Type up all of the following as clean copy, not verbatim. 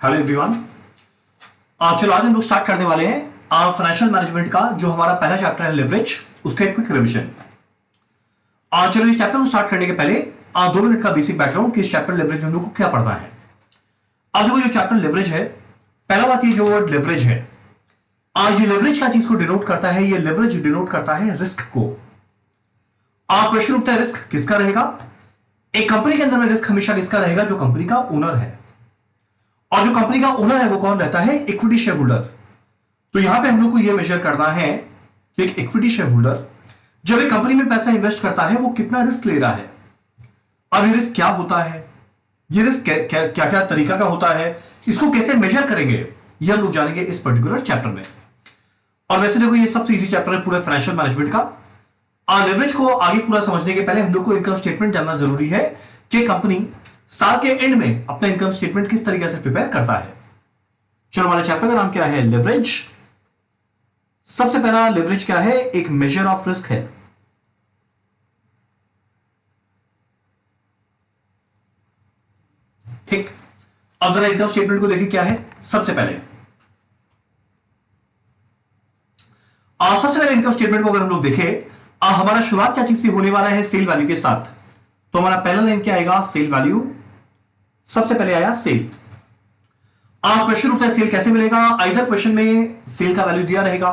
Hello everyone. चलो आज हम लोग स्टार्ट करने वाले हैं फाइनेंशियल मैनेजमेंट का जो हमारा पहला चैप्टर है लिवरेज, उसका एक क्विक रिवीजन। चलो इस चैप्टर को स्टार्ट करने के पहले 2 मिनट का बेसिक बैकग्राउंड कि इस चैप्टर लिवरेज में हम लोग को क्या पढ़ना है। आज देखो जो चैप्टर लिवरेज है, पहला बात ये जो वर्ड लिवरेज है, ये लिवरेज क्या चीज को डिनोट करता है? ये लिवरेज डिनोट करता है रिस्क को। प्रश्न उठता है रिस्क किसका रहेगा? एक कंपनी के अंदर में रिस्क हमेशा किसका रहेगा? जो कंपनी का ओनर है। और जो कंपनी का ओनर है वो कौन रहता है? Equity share holder. तो यहां पे हम लोग को यह मेजर करना है कि एक इक्विटी शेयर होल्डर जब एक कंपनी में पैसा इन्वेस्ट करता है वो कितना रिस्क ले रहा है। अब ये रिस्क क्या होता है, ये रिस्क क्या क्या तरीका का होता है, इसको कैसे मेजर करेंगे, ये हम लोग जानेंगे इस पर्टिकुलर चैप्टर में। और वैसे देखो ये सबसे इजी चैप्टर है पूरे फाइनेंशियल मैनेजमेंट का। लिवरेज को आगे पूरा समझने के पहले हम लोग को इनकम स्टेटमेंट जानना जरूरी है कि कंपनी साल के एंड में अपना इनकम स्टेटमेंट किस तरीके से प्रिपेयर करता है। चलो हमारे चैप्टर का नाम क्या है? लिवरेज। सबसे पहला लिवरेज क्या है? एक मेजर ऑफ रिस्क है। ठीक, अब जरा इनकम स्टेटमेंट को देखिए क्या है। सबसे पहले इनकम स्टेटमेंट को अगर हम लोग देखें, हमारा शुरुआत क्या चीज से होने वाला है? सेल वैल्यू के साथ। तो हमारा पहला लाइन क्या आएगा? Sale value. सबसे पहले आया सेल। क्वेश्चन उठता है सेल कैसे मिलेगा? आइदर क्वेश्चन में सेल का वैल्यू दिया रहेगा,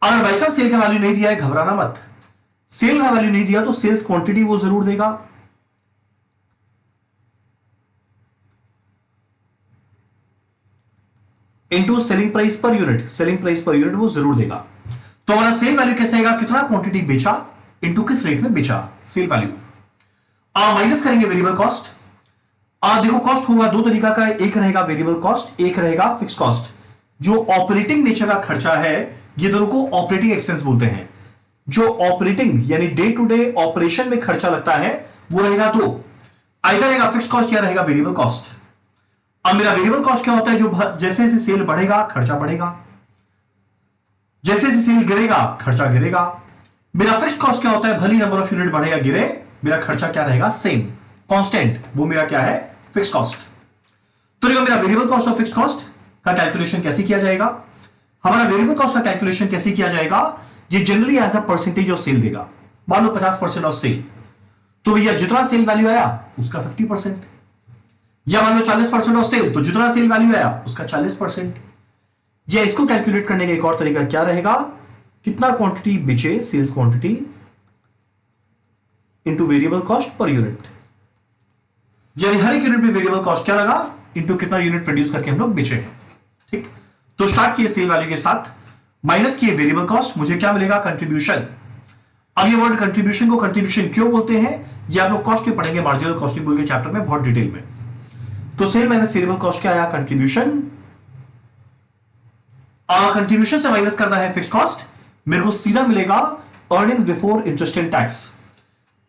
अगर बाई चांस सेल का वैल्यू नहीं दिया है घबराना मत। सेल का वैल्यू नहीं दिया तो सेल्स क्वांटिटी वो जरूर देगा। Into selling price per unit, selling price per unit वो जरूर देगा। तो हमारा सेल वैल्यू कैसे आएगा? कितना क्वांटिटी बेचा इनटू किस रेट में बेचा, सेल वैल्यू। माइनस करेंगे वेरिएबल कॉस्ट। देखो कॉस्ट होगा दो तरीका का, एक रहेगा वेरिएबल कॉस्ट, एक रहेगा फिक्स कॉस्ट। जो ऑपरेटिंग नेचर का खर्चा है ये दोनों को ऑपरेटिंग एक्सपेंस बोलते हैं। जो ऑपरेटिंग यानी डे टू डे ऑपरेशन में खर्चा लगता है वो रहेगा दो, आइदर रहेगा फिक्स कॉस्ट या रहेगा वेरिएबल कॉस्ट। अब मेरा वेरिएबल कॉस्ट क्या होता है? जो जैसे जैसे सेल बढ़ेगा खर्चा बढ़ेगा, जैसे जैसे सेल गिरेगा खर्चा गिरेगा। मेरा फिक्स कॉस्ट क्या होता है? भली नंबर ऑफ यूनिट बढ़े या गिरे मेरा खर्चा क्या रहेगा? सेम कांस्टेंट, वो मेरा क्या है? Fix cost. तो देखो मेरा वेरिएबल कॉस्ट और फिक्स कॉस्ट का कैलकुलेशन कैसे किया जाएगा? हमारा वेरिएबल कॉस्ट का कैलकुलेशन कैसे किया जाएगा? ये generally as a percentage of sale देगा। मान लो 50% ऑफ सेल, तो भैया जितना सेल वैल्यू आया उसका 50%, या मान लो 40% ऑफ सेल, तो जितना सेल वैल्यू आया उसका 40%। या इसको कैलकुलेट करने का एक और तरीका क्या रहेगा? कितना क्वांटिटी बेचे, sales quantity into variable cost per unit, यानी हर एक यूनिट में वेरिएबल कॉस्ट क्या लगा इंटू कितना यूनिट प्रोड्यूस करके हम लोग बेचे। ठीक, तो स्टार्ट किए सेल वैल्यू के साथ, माइनस किए वेरिएबल कॉस्ट, मुझे क्या मिलेगा? कंट्रीब्यूशन। अब ये वर्ड कंट्रीब्यूशन को कंट्रीब्यूशन क्यों बोलते हैं ये आप लोग कॉस्ट के पढ़ेंगे मार्जिनल कॉस्टिंग बोल के चैप्टर में बहुत डिटेल में। तो सेल माइनस वेरिएबल कॉस्ट क्या आया? कंट्रीब्यूशन। कंट्रीब्यूशन से माइनस करना है फिक्स कॉस्ट, मेरे को सीधा मिलेगा earnings before interest and tax.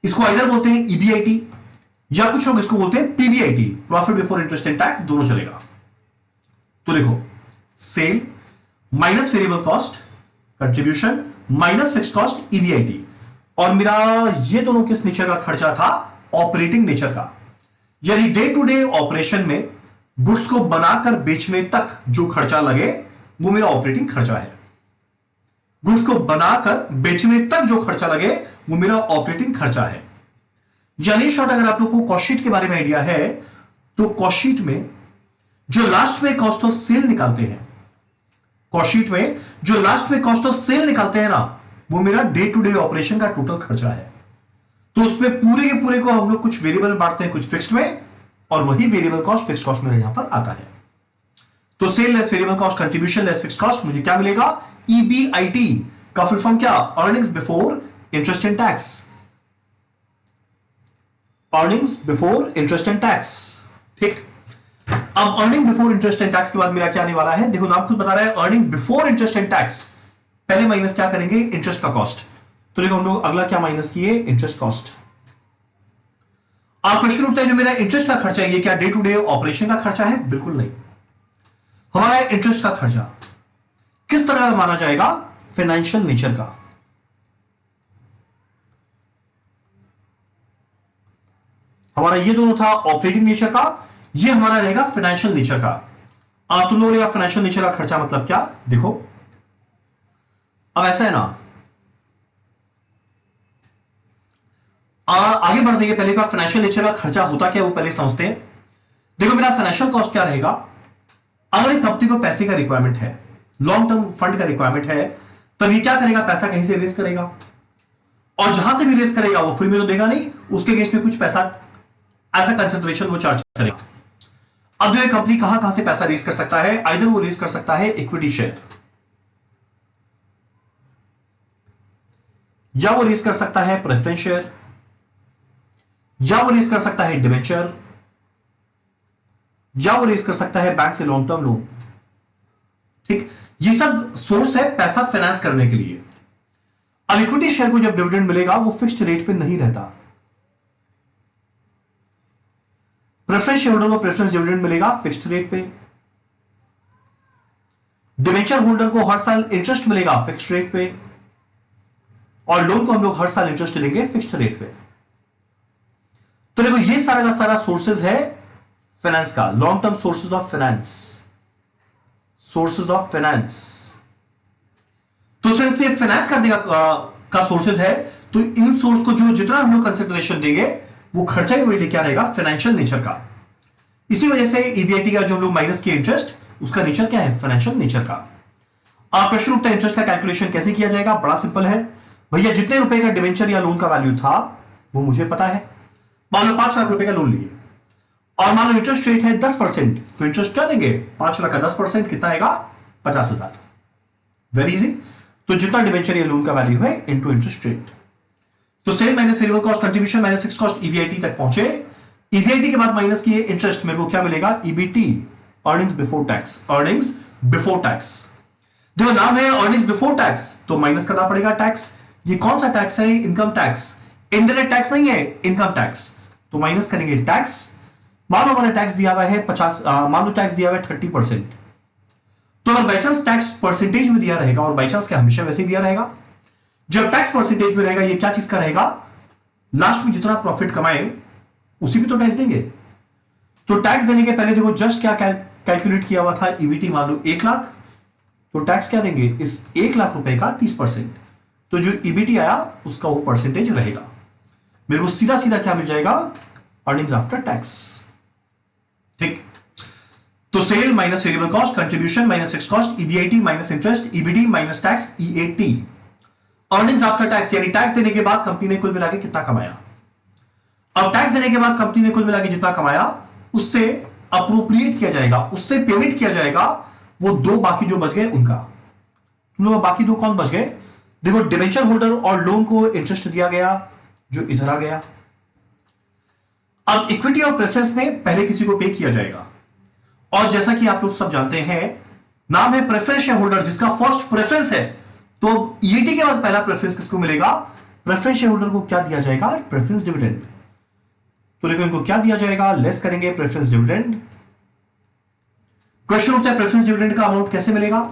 इसको आइदर बोलते हैं ईबीआईटी या कुछ लोग इसको बोलते हैं PBIT, profit before interest and tax, दोनों चलेगा। तो देखो sale minus variable cost contribution minus fix cost EBIT, और मेरा ये दोनों किस नेचर का खर्चा था? ऑपरेटिंग नेचर का। यानी डे टू डे ऑपरेशन में गुड्स को बनाकर बेचने तक जो खर्चा लगे वो मेरा ऑपरेटिंग खर्चा है। गुड्स को बनाकर बेचने तक जो खर्चा लगे वो मेरा ऑपरेटिंग खर्चा है। यानी शॉर्ट अगर आप लोग को कॉस्ट शीट के बारे में आइडिया है तो कॉस्ट शीट में जो लास्ट में कॉस्ट ऑफ सेल निकालते हैं, कॉस्ट शीट में जो लास्ट में कॉस्ट ऑफ सेल निकालते हैं ना, वो मेरा डे टू डे ऑपरेशन का टोटल खर्चा है। तो उसमें पूरे के पूरे को हम लोग कुछ वेरिएबल बांटते हैं कुछ फिक्स्ड में, और वही वेरिएबल कॉस्ट फिक्स कॉस्ट में यहां पर आता है। तो sale less variable cost contribution less fix cost, मुझे क्या मिलेगा? ईबीआईटी का फुल फॉर्म क्या? Earnings before interest and tax. Earnings before interest and tax. ठीक, अब earning before interest and tax के बाद मेरा क्या आने वाला है? देखो नाम खुद बता रहा है earning before interest and tax. पहले माइनस क्या करेंगे? इंटरेस्ट का कॉस्ट। तो देखो हम लोग अगला क्या माइनस किए? Interest cost. आप क्वेश्चन उठता है जो मेरा इंटरेस्ट का खर्चा है ये क्या डे टू डे ऑपरेशन का खर्चा है? बिल्कुल नहीं। हमारा इंटरेस्ट का खर्चा किस तरह का माना जाएगा? फाइनेंशियल नेचर का। हमारा ये दोनों था ऑपरेटिंग नेचर का, ये हमारा रहेगा फाइनेंशियल नेचर का। तुम लोगों ने फाइनेंशियल नेचर का खर्चा मतलब क्या, देखो अब ऐसा है ना, आगे बढ़ने के पहले का फाइनेंशियल नेचर का खर्चा होता क्या वो पहले समझते हैं। देखो मेरा फाइनेंशियल कॉस्ट क्या रहेगा, अगर एक कंपनी को पैसे का रिक्वायरमेंट है, लॉन्ग टर्म फंड का रिक्वायरमेंट है, तब ये क्या करेगा, पैसा कहीं से रेज करेगा, और जहां से भी रेज करेगा वो फ्री में तो देगा नहीं, उसके अगेंस्ट में कुछ पैसा एज अ कंसिडरेशन वो चार्ज करेगा। अब जो ये कंपनी कहां से पैसा रेज कर सकता है, आइदर वो रेज कर सकता है इक्विटी शेयर, या वो रेज कर सकता है प्रेफरेंस शेयर, या वो रेज कर सकता है डिवेंचर, या वो रेज कर सकता है बैंक से लॉन्ग टर्म लोन। ठीक, ये सब सोर्स है पैसा फाइनेंस करने के लिए। अब इक्विटी शेयर को जब डिविडेंड मिलेगा वो फिक्स्ड रेट पे नहीं रहता, प्रेफरेंस शेयर होल्डर को प्रेफरेंस डिविडेंड मिलेगा फिक्स्ड रेट पे, डिवेंचर होल्डर को हर साल इंटरेस्ट मिलेगा फिक्स्ड रेट पे, और लोन को हम लोग हर साल इंटरेस्ट लेंगे फिक्स्ड रेट पे। तो देखो ये सारा का सारा सोर्सेज है फाइनेंस का, long term sources of finance, sources of finance. तो से फाइनेंस करने का सोर्सेज है, तो इन सोर्स को जो जितना हम लोग कंसिडरेशन देंगे वो खर्चा ही वही लेके आएगा फाइनेंशियल नेचर का। इसी वजह से ईबीआईटी का जो हम लोग माइनस किया इंटरेस्ट, उसका नेचर क्या है, फाइनेंशियल नेचर का। आप प्रश्न उठता है इंटरेस्ट का कैलकुलेशन कैसे किया जाएगा, बड़ा सिंपल है भैया, जितने रुपए का डिवेंचर या लोन का वैल्यू था वो मुझे पता है, मान लो 5 लाख रुपए का लोन लिए और मान लो इंटरेस्ट रेट है 10%, तो इंटरेस्ट क्या देंगे, 5 लाख का 10% कितना आएगा, 50,000। Very easy. तो जितना डिवेंचर या लोन का वैल्यू है इनटू इंटरेस्ट रेट, तो sale minus variable cost contribution minus fixed cost EBIT तक पहुंचे। ईबीआईटी के बाद माइनस किए इंटरेस्ट, मेरे को क्या मिलेगा, EBT, earnings before tax, earnings before tax. देखो नाम है अर्निंग्स बिफोर टैक्स, तो माइनस करना पड़ेगा टैक्स। ये कौन सा टैक्स है, इनकम टैक्स, इनडायरेक्ट टैक्स नहीं है, इनकम टैक्स। तो माइनस करेंगे टैक्स, मान लो मैंने टैक्स दिया हुआ है 50, मान लो टैक्स दिया हुआ है 30%, तो अगर बाई चांस टैक्स परसेंटेज में दिया रहेगा, और बाई चांस क्या हमेशा वैसे ही दिया रहेगा, जब टैक्स परसेंटेज में रहेगा ये क्या चीज का रहेगा, लास्ट में जितना प्रॉफिट कमाए उसी भी तो टैक्स देंगे। तो टैक्स देने के पहले देखो जस्ट क्या कैलकुलेट किया हुआ था, ईबीटी मान लो 1 लाख, तो टैक्स क्या देंगे, इस 1 लाख रुपए का 30%, तो जो ईबीटी आया उसका वो परसेंटेज रहेगा। मेरे को सीधा सीधा क्या मिल जाएगा, अर्निंग्स आफ्टर टैक्स। ठीक, तो sale minus variable cost, contribution minus fixed cost, EBIT minus interest, EBT minus tax, EAT, earnings after tax, यानी टैक्स देने के बाद कंपनी ने कुल मिला के कितना कमाया। अब टैक्स देने के बाद कंपनी ने कुल मिला के जितना कमाया उससे अप्रोप्रिएट किया जाएगा, उससे पेमेंट किया जाएगा वो दो बाकी जो बच गए उनका। तुम लोग बाकी दो कौन बच गए, देखो डिवेंचर होल्डर और लोन को इंटरेस्ट दिया गया जो इधर आ गया। अब इक्विटी और प्रेफरेंस में पहले किसी को पे किया जाएगा, और जैसा कि आप लोग सब जानते हैं नाम है प्रेफरेंस शेयर होल्डर, जिसका फर्स्ट प्रेफरेंस है, तो ईएटी के बाद पहला प्रेफरेंस किसको मिलेगा, प्रेफरेंस शेयर होल्डर को क्या दिया जाएगा, प्रेफरेंस डिविडेंड। तो देखो इनको क्या दिया जाएगा, लेस करेंगे प्रेफरेंस डिविडेंड। क्वेश्चन उठता है प्रेफरेंस डिविडेंड का अमाउंट कैसे मिलेगा,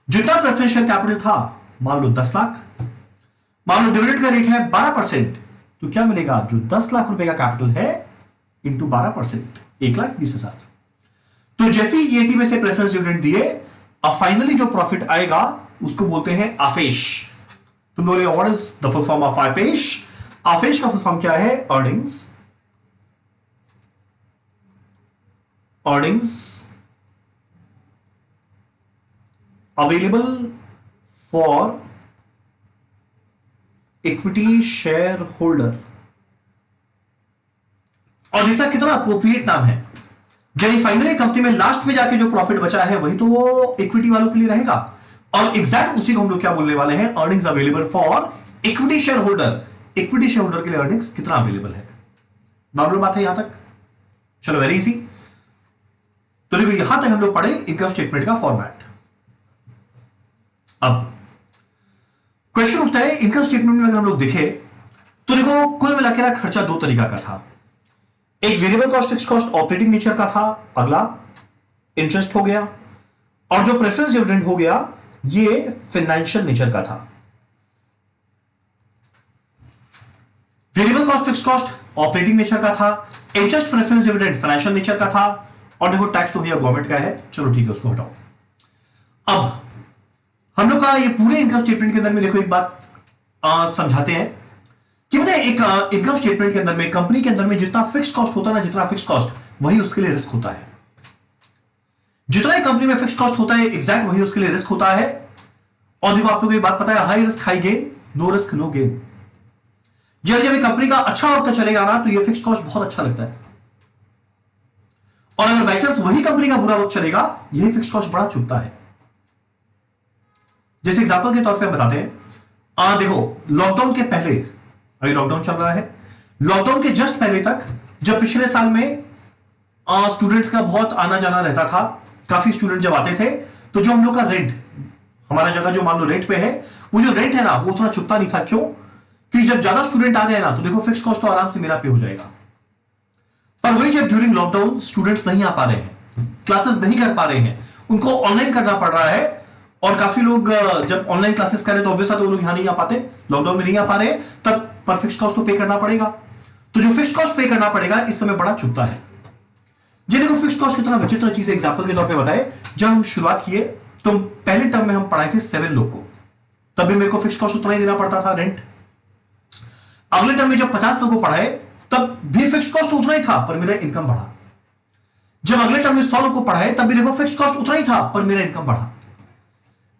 जितना प्रेफरेंस शेयर कैपिटल था मान लो 10 लाख, मान लो डिविडेंड का रेट है 12%, तो क्या मिलेगा, जो 10 लाख रुपए का कैपिटल है इंटू 12%, 1,20,000। तो जैसे ही ईएटी में से प्रेफरेंस डिविडेंड दिए, अब फाइनली जो प्रॉफिट आएगा उसको बोलते हैं आफेश। तुम बोले what is the full form of आफेश, आफेश का फुल फॉर्म क्या है, earnings, earnings available for equity shareholder. और जितना कितना अप्रोप्रिएट नाम है, यानी फाइनली कंपनी में लास्ट में जाके जो प्रॉफिट बचा है वही तो वो इक्विटी वालों के लिए रहेगा, और एग्जैक्ट उसी को हम लोग क्या बोलने वाले हैं, earnings available for equity share holder. Equity share holder के लिए अर्निंग्स कितना अवेलेबल है, नॉर्मल बात है यहां तक, चलो वेरी इजी। तो देखो यहां तक हम लोग पढ़े इनकम स्टेटमेंट का फॉर्मेट। अब क्वेश्चन उठता है इनकम स्टेटमेंट में अगर हम लोग देखें तो देखो कुल मिलाकर खर्चा दो तरीका का था, एक variable cost fixed cost operating nature का था, अगला इंटरेस्ट हो गया, और जो प्रेफरेंस डिविडेंड हो गया ये फाइनेंशियल नेचर का था। Variable cost fixed cost operating nature का था, interest preference dividend financial nature का था, और देखो टैक्स तो भैया गवर्नमेंट का है, चलो ठीक है उसको हटाओ। अब हम लोग का ये पूरे इनकम स्टेटमेंट के अंदर में देखो एक बात समझाते हैं कि मतलब एक इनकम स्टेटमेंट के अंदर में, कंपनी के अंदर में जितना फिक्स कॉस्ट होता है ना, जितना फिक्स कॉस्ट वही उसके लिए रिस्क होता है। जितना ही कंपनी में फिक्स कॉस्ट होता है एग्जैक्ट वही उसके लिए रिस्क होता है। और देखो आप लोगों को ये बात पता है, high risk high gain, no risk no gain. जब जब कंपनी का अच्छा वक्त चलेगा ना तो ये फिक्स कॉस्ट बहुत अच्छा लगता है, और अगर बाई चांस वही कंपनी का बुरा वक्त चलेगा यही फिक्स कॉस्ट बड़ा चुभता है। जैसे एग्जांपल के तौर पे बताते हैं, देखो लॉकडाउन के पहले, अभी लॉकडाउन चल रहा है, लॉकडाउन के जस्ट पहले तक जब पिछले साल में स्टूडेंट्स का बहुत आना जाना रहता था, काफी स्टूडेंट जब आते थे तो जो हम लोग का रेंट, हमारा जगह जो मान लो रेंट पे है, वो जो रेंट है ना वो उतना चुभता नहीं था। क्यों? क्योंकि जब ज्यादा स्टूडेंट आ गए ना तो देखो फिक्स कॉस्ट तो आराम से मेरा पे हो जाएगा। पर वही जब ड्यूरिंग लॉकडाउन स्टूडेंट्स नहीं आ पा रहे हैं, क्लासेस नहीं कर पा रहे हैं, उनको ऑनलाइन करना पड़ रहा है, और काफी लोग जब ऑनलाइन क्लासेस करें तो ऑब्वियस है वो लोग यहां नहीं आ पाते, लॉकडाउन में नहीं आ पा रहे, तब पर फिक्स कॉस्ट तो पे करना पड़ेगा। तो जो फिक्स कॉस्ट पे करना पड़ेगा इस समय बड़ा चुभता है। ये देखो फिक्स कॉस्ट कितना विचित्र चीज है। एग्जांपल के तौर पे बताए, जब हम शुरुआत किए तो पहले टर्म में हम पढ़ाए थे 7 लोग को, तब भी मेरे को फिक्स कॉस्ट उतना ही देना पड़ता था रेंट। अगले टर्म में जब 50 लोगों को पढ़ाए तब भी फिक्स कॉस्ट उतना ही था पर मेरा इनकम बढ़ा। जब अगले टर्म में 100 लोग को पढ़ाए तब भी देखो फिक्स कॉस्ट उतना ही था पर मेरा इनकम बढ़ा।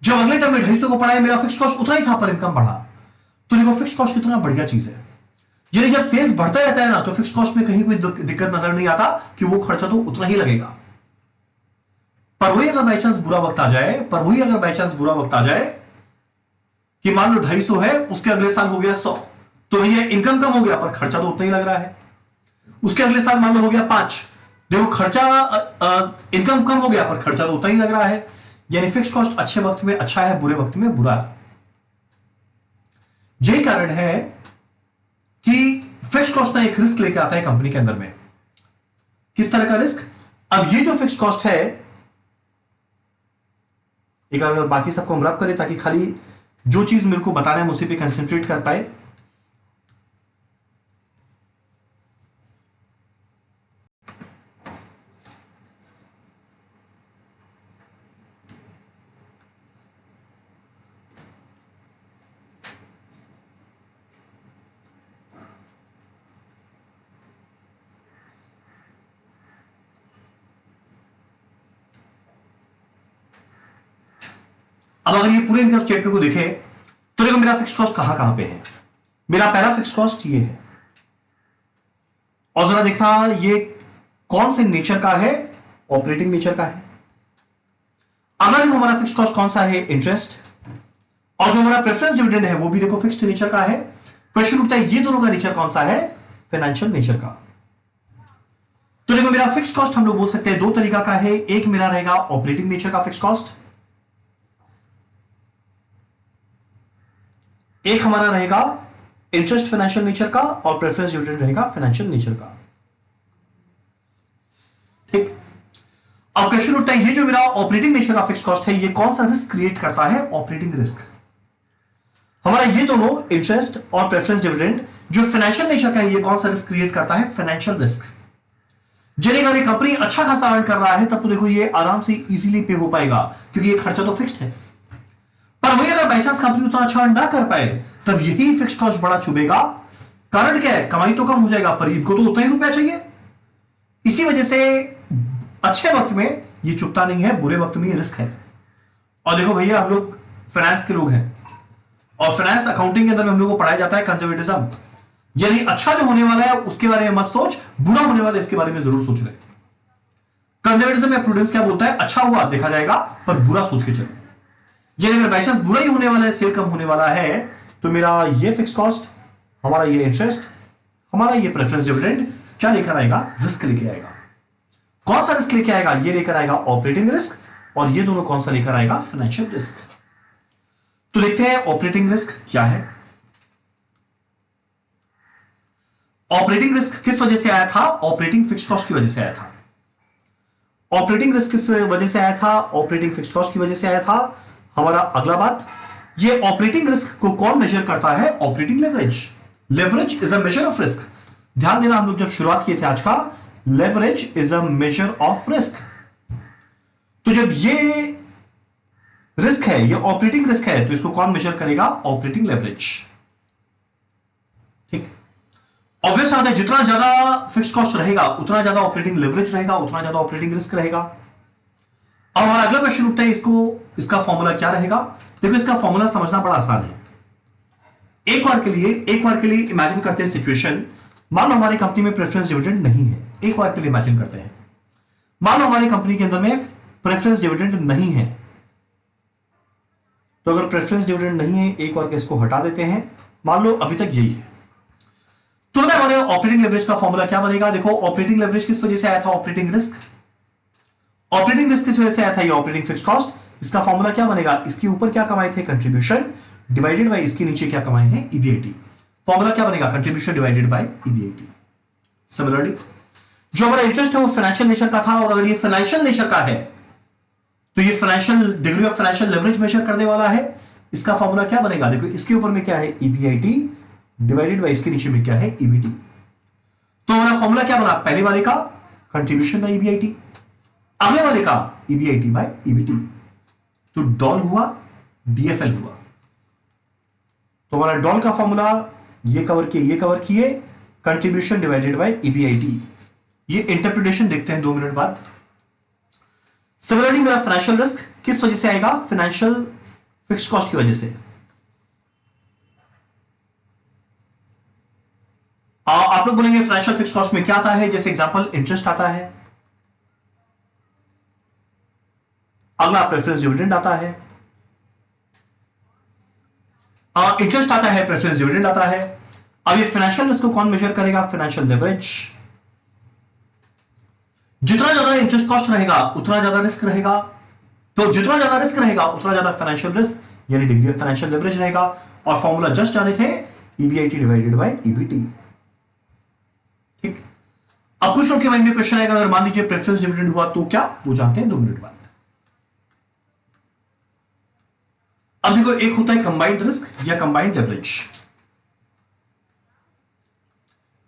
जब अगले टर्म में 250 को पढ़ाए मेरा फिक्स कॉस्ट उतना ही था पर इनकम बढ़ा। तो देखो फिक्स कॉस्ट कितना बढ़िया चीज है। यानी जब सेल्स बढ़ता रहता है ना तो फिक्स कॉस्ट में कहीं कोई दिक्कत नजर नहीं आता कि वो खर्चा तो उतना ही लगेगा। पर वही अगर बाई चांस बुरा वक्त आ जाए, कि मान लो 250 है, उसके अगले साल हो गया 100, तो ये इनकम कम हो गया पर खर्चा तो उतना ही लग रहा है। उसके अगले साल मान लो हो गया 5, देखो खर्चा इनकम कम हो गया पर खर्चा तो उतना ही लग रहा है। यानी फिक्स कॉस्ट अच्छे वक्त में अच्छा है, बुरे वक्त में बुरा है। यही कारण है कि फिक्स कॉस्ट ना एक रिस्क लेके आता है कंपनी के अंदर में। किस तरह का रिस्क? अब ये जो फिक्स कॉस्ट है, एक अगर बाकी सबको हम रब करें ताकि खाली जो चीज मेरे को बता रहे हैं उसी पे कंसंट्रेट कर पाए। अब अगर ये पूरे इनकम स्टेटमेंट को देखे तो देखो मेरा फिक्स कॉस्ट कहां पे है। मेरा पहला फिक्स कॉस्ट ये है, और जरा देखना ये कौन से नेचर का है, ऑपरेटिंग नेचर का है। अगर देखो हमारा फिक्स कॉस्ट कौन सा है, इंटरेस्ट, और जो हमारा प्रेफरेंस डिविडेंड है वो भी देखो फिक्स्ड नेचर का है। क्वेश्चन उठता है ये दोनों का नेचर कौन सा है, फाइनेंशियल नेचर का। तो देखो मेरा फिक्स कॉस्ट हम लोग बोल सकते हैं दो तरीका का है। एक मेरा रहेगा ऑपरेटिंग नेचर का फिक्स कॉस्ट, एक हमारा रहेगा इंटरेस्ट फाइनेंशियल नेचर का, और प्रेफरेंस डिविडेंड रहेगा फाइनेंशियल नेचर का। ठीक। अब क्वेश्चन उठता है ये जो मेरा ऑपरेटिंग नेचर का फिक्स कॉस्ट है ये कौन सा रिस्क क्रिएट करता है, ऑपरेटिंग रिस्क। हमारा ये दोनों इंटरेस्ट और प्रेफरेंस डिविडेंड जो फाइनेंशियल नेचर का है ये कौन सा रिस्क क्रिएट करता है, फाइनेंशियल रिस्क। जब अगर कंपनी अच्छा खासा अर्न कर रहा है तब तो देखो ये आराम से इजीली पे हो पाएगा क्योंकि ये खर्चा तो फिक्स्ड है। पर वही अगर बाई चांस कंपनी उतना अच्छा अर्न ना कर पाए तब यही फिक्स कॉस्ट बड़ा चुभेगा। कारण क्या है, कमाई तो कम हो जाएगा पर इनको तो उतना ही रुपया चाहिए। इसी वजह से अच्छे वक्त में ये चुभता नहीं है, बुरे वक्त में ये रिस्क है। और देखो भैया हम लोग फाइनेंस के लोग हैं और फाइनेंस अकाउंटिंग के अंदर हम लोग को पढ़ाया जाता है कंजर्वेटिज्म। यानी अच्छा जो होने वाला है उसके बारे में मत सोच, बुरा होने वाला है इसके बारे में जरूर सोच ले। कंजर्वेटिज्म या प्रूडेंस क्या बोलता है, अच्छा हुआ देखा जाएगा पर बुरा सोच के चलो। ये अगर बाई चांस बुरा ही होने वाला है, सेल कम होने वाला है, तो मेरा ये फिक्स कॉस्ट, हमारा ये इंटरेस्ट, हमारा ये प्रेफरेंस डिविडेंड क्या लेकर आएगा, रिस्क लेके आएगा। कौन सा रिस्क लेके आएगा, ये लेकर आएगा ऑपरेटिंग रिस्क, और ये दोनों कौन सा लेकर आएगा, फाइनेंशियल रिस्क। तो देखते हैं ऑपरेटिंग रिस्क क्या है। ऑपरेटिंग रिस्क किस वजह से आया था, ऑपरेटिंग फिक्स कॉस्ट की वजह से आया था। ऑपरेटिंग रिस्क किस वजह से आया था, ऑपरेटिंग फिक्स कॉस्ट की वजह से आया था। हमारा अगला बात, ये ऑपरेटिंग रिस्क को कौन मेजर करता है, operating leverage. Leverage is a measure of risk. ध्यान देना, हम लोग जब शुरुआत किए थे आज का leverage is a measure of risk. तो जब ये रिस्क है, ये ऑपरेटिंग रिस्क है, तो इसको कौन मेजर करेगा? Operating leverage. ठीक, ऑब्वियस बात है, जितना ज्यादा फिक्स कॉस्ट रहेगा उतना ज्यादा ऑपरेटिंग लेवरेज रहेगा, उतना ज्यादा ऑपरेटिंग रिस्क रहेगा। अब हमारा अगला क्वेश्चन उठता है, इसका फॉर्मूला क्या रहेगा? देखो, इसका फॉर्मूला समझना बड़ा आसान है। एक बार के लिए इमेजिन करते हैं सिचुएशन, मान लो हमारी कंपनी में प्रेफरेंस डिविडेंड नहीं है। एक बार के लिए इमेजिन करते हैं, मान लो हमारी कंपनी के अंदर में प्रेफरेंस डिविडेंड नहीं है। तो अगर प्रेफरेंस डिविडेंड नहीं है, एक बार के इसको हटा देते हैं, मान लो अभी तक यही है, तो हमारे ऑपरेटिंग लेवरेज का फॉर्मूला क्या बनेगा? देखो, ऑपरेटिंग लेवरेज किस वजह से आया था? Operating risk. ऑपरेटिंग रिस्क किस वजह से आया था? ये ऑपरेटिंग फिक्स्ड कॉस्ट। इसका फॉर्मूला क्या बनेगा? इसके ऊपर क्या कमाए थे? कंट्रीब्यूशन, डिवाइडेड बाय इसके नीचे क्या कमाए हैं? ईबीआईटी। फॉर्मूला क्या बनेगा? Contribution divided by EBIT. Similarly, जो हमारा इंटरेस्ट है वो फाइनेंशियल नेचर का था, और अगर ये फाइनेंशियल नेचर का है तो ये financial degree of financial leverage measure करने वाला है। इसका फॉर्मूला क्या बनेगा? देखो, इसके ऊपर में क्या है? ईबीआईटी, डिवाइडेड बाय इसके नीचे में क्या है? ईबीटी। तो हमारा फॉर्मूला क्या बना? पहले वाले का कंट्रीब्यूशन बाय ईबीआईटी, अगले वाले का ईबीआईटी बाय ईबीटी। तो डॉल हुआ, डीएफएल हुआ। तो हमारा डॉल का फॉर्मूला ये कवर किए, ये कवर किए, कंट्रीब्यूशन डिवाइडेड बाय ईबीआईटी। ये इंटरप्रिटेशन देखते हैं 2 मिनट बाद। सिमिलरली, मेरा फाइनेंशियल रिस्क किस वजह से आएगा? फाइनेंशियल फिक्स्ड कॉस्ट की वजह से। आप लोग बोलेंगे फाइनेंशियल फिक्स्ड कॉस्ट में क्या आता है? जैसे एग्जांपल, इंटरेस्ट आता है, अगला प्रेफरेंस डिविडेंड आता है, इंटरेस्ट आता है, प्रेफरेंस डिविडेंड आता है। अब ये फाइनेंशियल रिस्क को कौन मेजर करेगा? Financial leverage. जितना ज्यादा इंटरेस्ट कॉस्ट रहेगा उतना ज्यादा रिस्क रहेगा, तो जितना ज्यादा रिस्क रहेगा उतना ज्यादा फाइनेंशियल रिस्क यानी डिग्री ऑफ फाइनेंशियल लेवरेज रहेगा। और फॉर्मूला जस्ट जाने थे, ईबीआईटी डिवाइडेड बाय ईबीटी। ठीक, अब कुछ लोग के माइंड में क्वेश्चन आएगा, अगर मान लीजिए प्रेफरेंस डिविडेंड हुआ तो क्या? वो जानते हैं 2 मिनट बाद। अब देखो, एक होता है कंबाइंड रिस्क या कंबाइंड लेवरेज,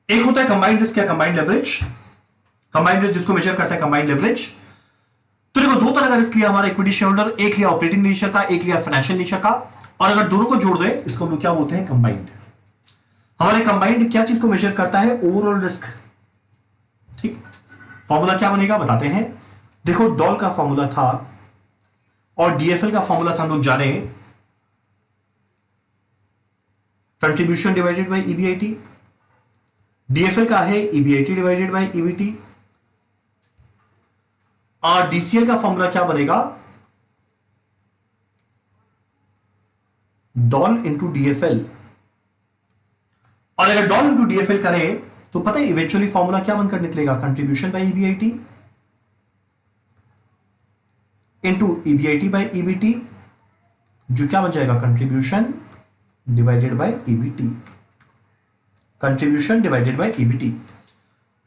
एक होता है कंबाइंड रिस्क या कंबाइंड लेवरेज। कंबाइंड रिस्क जिसको मेजर करता है कंबाइंड लेवरेज। तो देखो, 2 तरह का रिस्क लिया हमारा इक्विटी शेयर होल्डर, एक लिया ऑपरेटिंग नेचर का, एक लिया फाइनेंशियल नेचर का, और अगर दोनों को जोड़ दे इसको हम लोग क्या बोलते हैं? कंबाइंड। हमारे कंबाइंड क्या चीज को मेजर करता है? Overall risk. ठीक, फॉर्मूला क्या बनेगा बताते हैं। देखो, डॉल का फॉर्मूला था और डीएफएल का फॉर्मूला था, हम लोग जाने, contribution divided by EBIT. DFL का है ईबीआईटी डिवाइडेड बाय ईबीटी, और डीसीएल का फॉर्मूला क्या बनेगा? DOL into DFL. और अगर डॉल इंटू डीएफएल करें तो पता है इवेंचुअली फॉर्मूला क्या बनकर निकलेगा? Contribution by EBIT into EBIT by EBT, जो क्या बन जाएगा? Contribution divided by EBT. Contribution divided by EBT.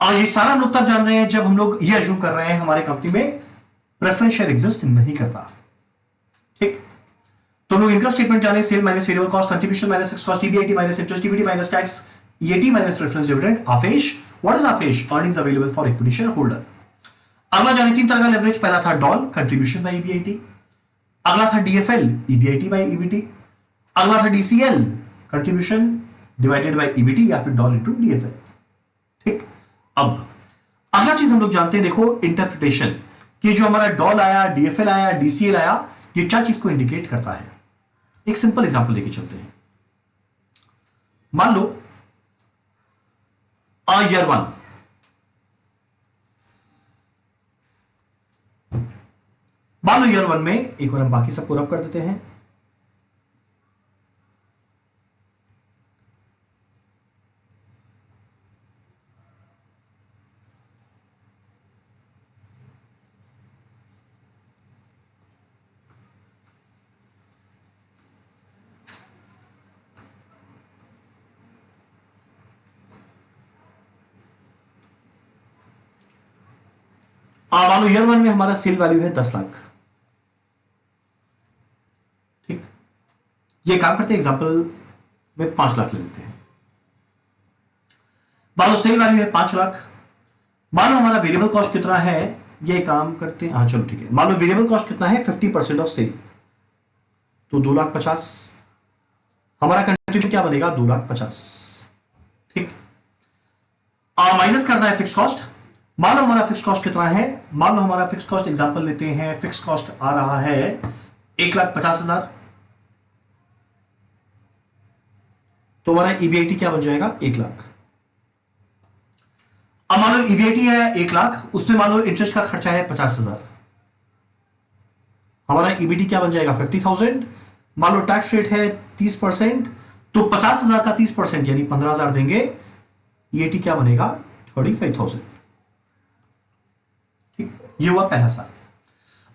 और ये सारा हम लोग तब जान रहे हैं जब हम लोग ये अज्यूम कर रहे हैं हमारे कंपनी में प्रेफरेंस शेयर एग्जिस्ट नहीं करता। ठीक, तो हम लोग इनकम स्टेटमेंट जाने, sale minus variable cost, contribution minus fixed cost, EBIT minus interest, EBT minus tax, EAT minus preference dividend, आफेश। व्हाट इज आफेश? Earnings available for equity shareholder. अगला जाने 3 तरह का लेवरेज, पहला था डॉल, कंट्रीब्यूशन बाय ईबीआईटी, अगला था डीएफएल, ईबीआईटी बाय ईबीटी, अगला था DCL, contribution divided by EBT या फिर डॉल इनटू डीएफएल। ठीक, अब अगला चीज हम लोग जानते हैं, देखो इंटरप्रिटेशन, कि जो हमारा डॉल आया, डीएफएल आया, डीसीएल आया, ये क्या चीज को इंडिकेट करता है? एक सिंपल एग्जांपल लेके चलते हैं। मान लो ईयर 1, मान लो ईयर 1 में, एक बार हम बाकी सब पूरा कर देते हैं। मान लो ईयर 1 में हमारा सेल वैल्यू है 10 लाख। ठीक, ये काम करते हैं, एग्जांपल में 5 लाख ले लेते हैं। मान लो सेल वैल्यू है 5 लाख। मान लो हमारा वेरिएबल कॉस्ट कितना है, ये काम करते हैं, हाँ चलो ठीक है, मान लो वेरिएबल कॉस्ट कितना है 50% ऑफ सेल, तो 2,50,000 हमारा कंट्रीब्यूशन क्या बनेगा 2,50,000, ठीक। माइनस करना है फिक्स कॉस्ट। मान लो हमारा फिक्स कॉस्ट कितना है, मान लो हमारा फिक्स कॉस्ट एग्जांपल लेते हैं, फिक्स कॉस्ट आ रहा है 1,50,000, तो हमारा ईबीआईटी क्या बन जाएगा 1,00,000। अब मान लो ईबीआईटी है 1,00,000, उसमें मान लो इंटरेस्ट का खर्चा है 50,000, हमारा ईबीटी क्या बन जाएगा 50,000। मान लो टैक्स रेट है 30%, तो 50,000 का 30% यानी 15,000 देंगे, ईएटी क्या बनेगा 35,000, ठीक। ये हुआ पहला साल।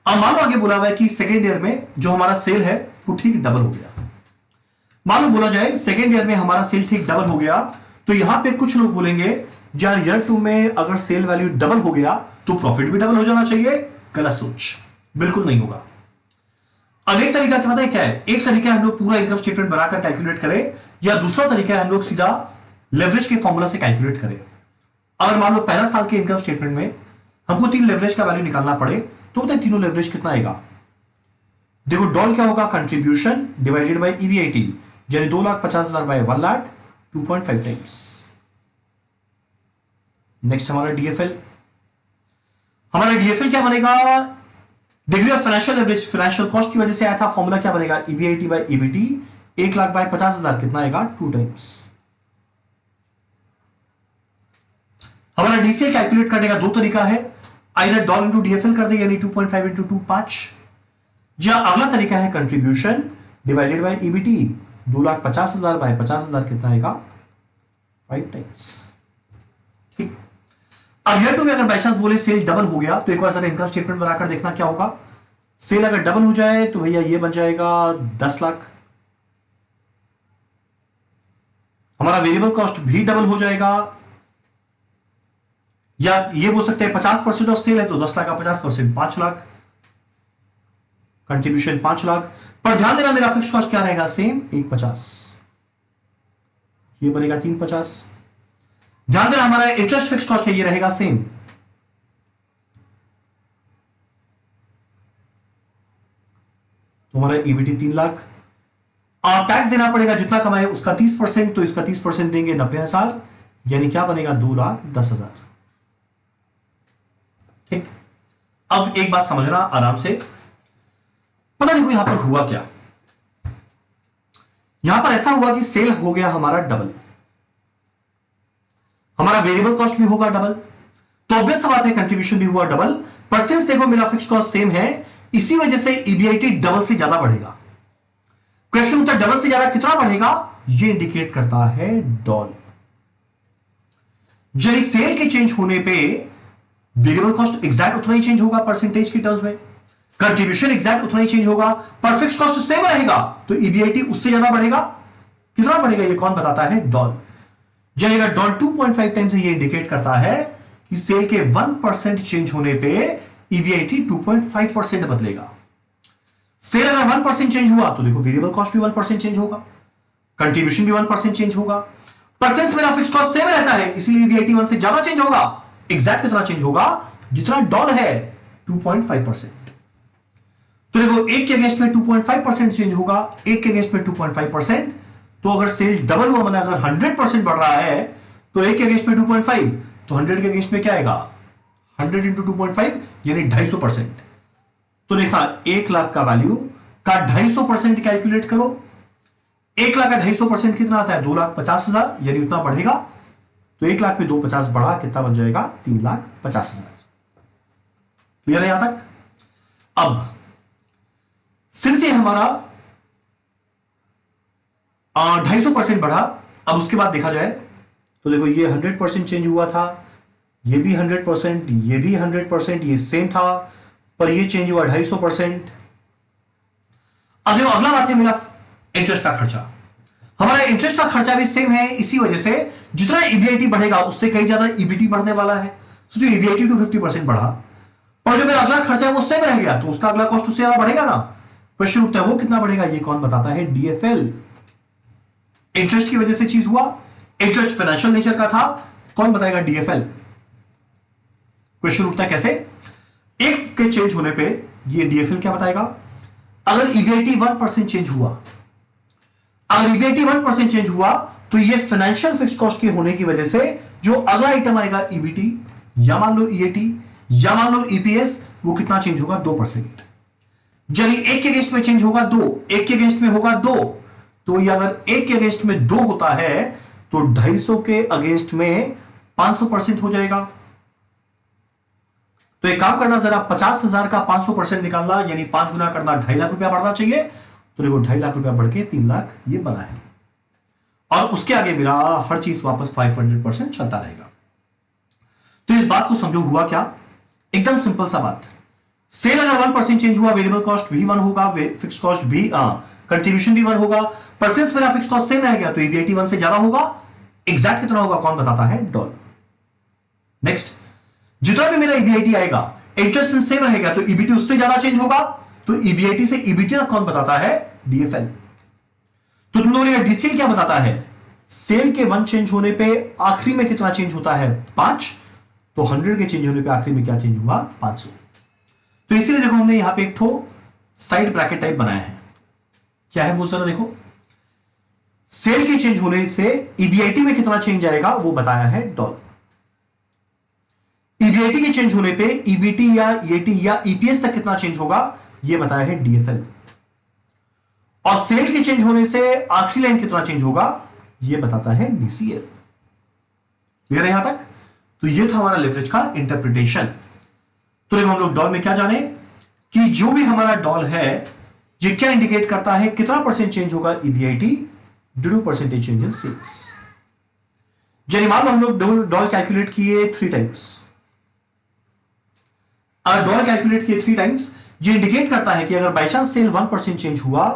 अब मान लो आगे बोला हुआ है कि सेकेंड ईयर में जो हमारा सेल है वो ठीक डबल हो गया। मान लो बोला जाए सेकेंड ईयर में हमारा सेल ठीक डबल हो गया, तो यहां पे कुछ लोग बोलेंगे यार ईयर 2 में अगर सेल वैल्यू डबल हो गया तो प्रॉफिट भी डबल हो जाना चाहिए। गलत सोच, बिल्कुल नहीं होगा। अब एक तरीका क्या पता है क्या है, एक तरीका है हम लोग पूरा इनकम स्टेटमेंट बनाकर कैलकुलेट करें, या दूसरा तरीका है हम लोग सीधा लेवरेज के फॉर्मूला से कैलकुलेट करें। अगर मान लो पहला साल के इनकम स्टेटमेंट में हमको 3 लेवरेज का वैल्यू निकालना पड़े, तो बताइए तीनों लेवरेज कितना आएगा। देखो डॉल क्या होगा, कंट्रीब्यूशन डिवाइडेड बाय ईबीआईटी, यानी 2,50,000 बाय 1,00,000 2.5 टाइम्स। नेक्स्ट हमारा डीएफएल, हमारा डीएफएल क्या बनेगा, degree of financial leverage financial cost की वजह से आया था, फॉर्मूला क्या बनेगा ईबीआईटी बाय ईबीटी, 1,00,000 बाय 50,000 कितना आएगा 2 टाइम्स। हमारा डीसीएल कैलकुलेट करने का दो तरीका है, आइदर डॉल इंटू डीएफएल कर दे यानी 2.5 इंटू 2 5, या अगला तरीका है contribution divided by EBT, 2,50,000 by 50,000 कितना आएगा 5 टाइम्स, ठीक। अब ईयर 2 में अगर बाई चांस बोले सेल डबल हो गया, तो एक बार जरा इनकम स्टेटमेंट बनाकर देखना क्या होगा। सेल अगर डबल हो जाए तो भैया ये बन जाएगा 10 लाख, हमारा वेरिएबल कॉस्ट भी डबल हो जाएगा, या ये बोल सकते हैं 50% ऑफ सेल है तो 10 लाख का 50% 5 लाख, कंट्रीब्यूशन 5 लाख। पर ध्यान देना मेरा फिक्स कॉस्ट क्या रहेगा सेम 150, ये बनेगा 350। ध्यान देना हमारा इंटरेस्ट फिक्स कॉस्ट है ये रहेगा सेम, तो हमारा ईबीटी 3 लाख। और टैक्स देना पड़ेगा जितना कमाए उसका 30%, तो इसका 30% देंगे 90,000, यानी क्या बनेगा 2,10,000, ठीक। अब एक बात समझना आराम से, पता नहीं कोई यहां पर हुआ क्या, यहां पर ऐसा हुआ कि सेल हो गया हमारा डबल, हमारा वेरिएबल कॉस्ट भी होगा डबल, तो ऑब्वियस बात है कंट्रीब्यूशन भी हुआ डबल, पर सिंस देखो मेरा फिक्स कॉस्ट सेम है, इसी वजह से ईबीआईटी डबल से ज्यादा बढ़ेगा। क्वेश्चन उत्तर डबल से ज्यादा कितना बढ़ेगा, ये इंडिकेट करता है डॉल, यानी सेल के चेंज होने पे वेरिएबल कॉस्ट एग्जैक्ट उतना ही चेंज होगा परसेंटेज की टर्म्स में, कंट्रीब्यूशन एग्जैक्ट उतना ही चेंज होगा, पर फिक्स कॉस्ट सेम रहेगा, तो ईबीआईटी उससे ज्यादा बढ़ेगा। कितना बढ़ेगा ये कौन बताता है, डॉल। जाएगा डॉल 2.5 टाइम्स, ये इंडिकेट करता है कि सेल के 1% चेंज होने पे ईबीआईटी 2.5% बदलेगा। सेल अगर 1% चेंज हुआ तो देखो वेरिएबल कॉस्ट भी 1% चेंज होगा, कंट्रीब्यूशन भी 1% चेंज होगा, परसेंट मेरा फिक्स कॉस्ट सेम रहता है, इसलिए ईबीआईटी 1 से ज्यादा चेंज होगा। एग्जैक्ट कितना चेंज होगा, जितना डॉल है 2.5%। तो देखो एक के अगेंस्ट में 2.5% चेंज होगा, एक के अगेंस्ट में 2.5%, तो अगर सेल डबल हुआ मतलब अगर 100% बढ़ रहा है तो एक के अगेंस्ट में 2.5, तो 100 के अगेंस्ट में क्या आएगा 100 इंटू 2.5 यानी 250%। तो देखा 1 लाख का वैल्यू का 250% कैलकुलेट करो, 1 लाख का 250% कितना आता है 2,50,000, यानी उतना बढ़ेगा, तो 1 लाख पे 250 बढ़ा कितना बन जाएगा 3,50,000। क्लियर है यहां तक। अब सिंस ये हमारा 250% बढ़ा, अब उसके बाद देखा जाए तो देखो ये 100% चेंज हुआ था, ये भी 100%, ये भी 100%, ये सेम था, पर ये चेंज हुआ 250%। अब देखो अगला बात है मेरा इंटरेस्ट का खर्चा, हमारा इंटरेस्ट का खर्चा भी सेम है, इसी वजह से जितना ईबीआईटी बढ़ेगा उससे कहीं ज्यादा ईबीटी बढ़ने वाला है, तो ईबीआईटी टू 50% बढ़ा, और जो मेरा अगला खर्चा है वो सेम रह गया, तो उसका अगला कॉस्ट उससे ज्यादा बढ़ेगा ना। क्वेश्चन उठता है वो कितना बढ़ेगा, ये कौन बताता है, डीएफएल। इंटरेस्ट की वजह से चीज हुआ, इंटरेस्ट फाइनेंशियल नेचर का था, कौन बताएगा, डीएफएल। क्वेश्चन उठता है कैसे, एक के चेंज होने पे ये डीएफएल क्या बताएगा, अगर ईबीआईटी 1% चेंज हुआ, अगर ईबीआईटी 1% चेंज हुआ तो ये फाइनेंशियल फिक्स कॉस्ट के होने की वजह से जो अगला आइटम आएगा ईबीटी या मान लो ईएटी या मान लो ईपीएस, वो कितना चेंज होगा, 2%। यानी एक के अगेंस्ट में चेंज होगा 2, एक के अगेंस्ट में होगा 2, तो ये अगर एक के अगेंस्ट में 2 होता है तो 250 के अगेंस्ट में 500% हो जाएगा। तो एक काम करना जरा, 50,000 का 500% निकालना यानी 5 गुना करना, 2.5 लाख रुपया बढ़ना चाहिए। तो देखो 2.5 लाख रुपया बढ़ के 3 लाख ये बना है, और उसके आगे मेरा हर चीज वापस 500% चलता रहेगा। तो इस बात को समझो, हुआ क्या, एकदम सिंपल सा बात। सेल अगर 1% चेंज हुआ, वेरिएबल कॉस्ट भी 1 होगा, फिक्स कॉस्ट भी कंट्रीब्यूशन भी 1 होगा, परसेंट मेरा फिक्स कॉस्ट सेम रहेगा, तो ईबीआईटी 1 से ज्यादा होगा। एग्जैक्ट कितना होगा कौन बताता है, डॉल। नेक्स्ट, जितना भी मेरा ईबीआईटी आएगा, इंटरेस्ट सेम रहेगा, तो ईबीटी उससे ज्यादा चेंज होगा, तो ईबीआईटी से ईबीटी तक कौन बताता है, डीएफएल। तो तुम लोगों ने डीसीएल क्या बताता है, सेल के 1 चेंज होने पे आखिरी में कितना चेंज होता है, 5, तो 100 के चेंज होने पे आखिरी में क्या चेंज हुआ, 500। तो इसीलिए देखो हमने यहां पे एक ठो साइड ब्रैकेट टाइप बनाया है। क्या है वो जरा देखो, सेल के चेंज होने से ईबीआईटी में कितना चेंज आएगा वो बताया है डॉल। ईबीआईटी के चेंज होने पे ईबीटी या ईएटी या ईपीएस तक कितना चेंज होगा ये बताया है डीएफएल। और सेल के चेंज होने से आखिरी लाइन कितना चेंज होगा ये बताता है डीसीएल। क्लियर है यहां तक? तो ये था हमारा लेवरेज का इंटरप्रिटेशन। तो देखो हम लोग डॉल में क्या जाने कि जो भी हमारा डॉल है ये क्या इंडिकेट करता है, कितना परसेंट चेंज होगा EBIT due to percentage change in sales. यानी मान लो हम लोग डॉल कैलकुलेट किए 3 टाइम्स, अगर डॉल कैलकुलेट किए 3 टाइम्स, ये इंडिकेट करता है कि अगर बाई चांस सेल 1% चेंज हुआ,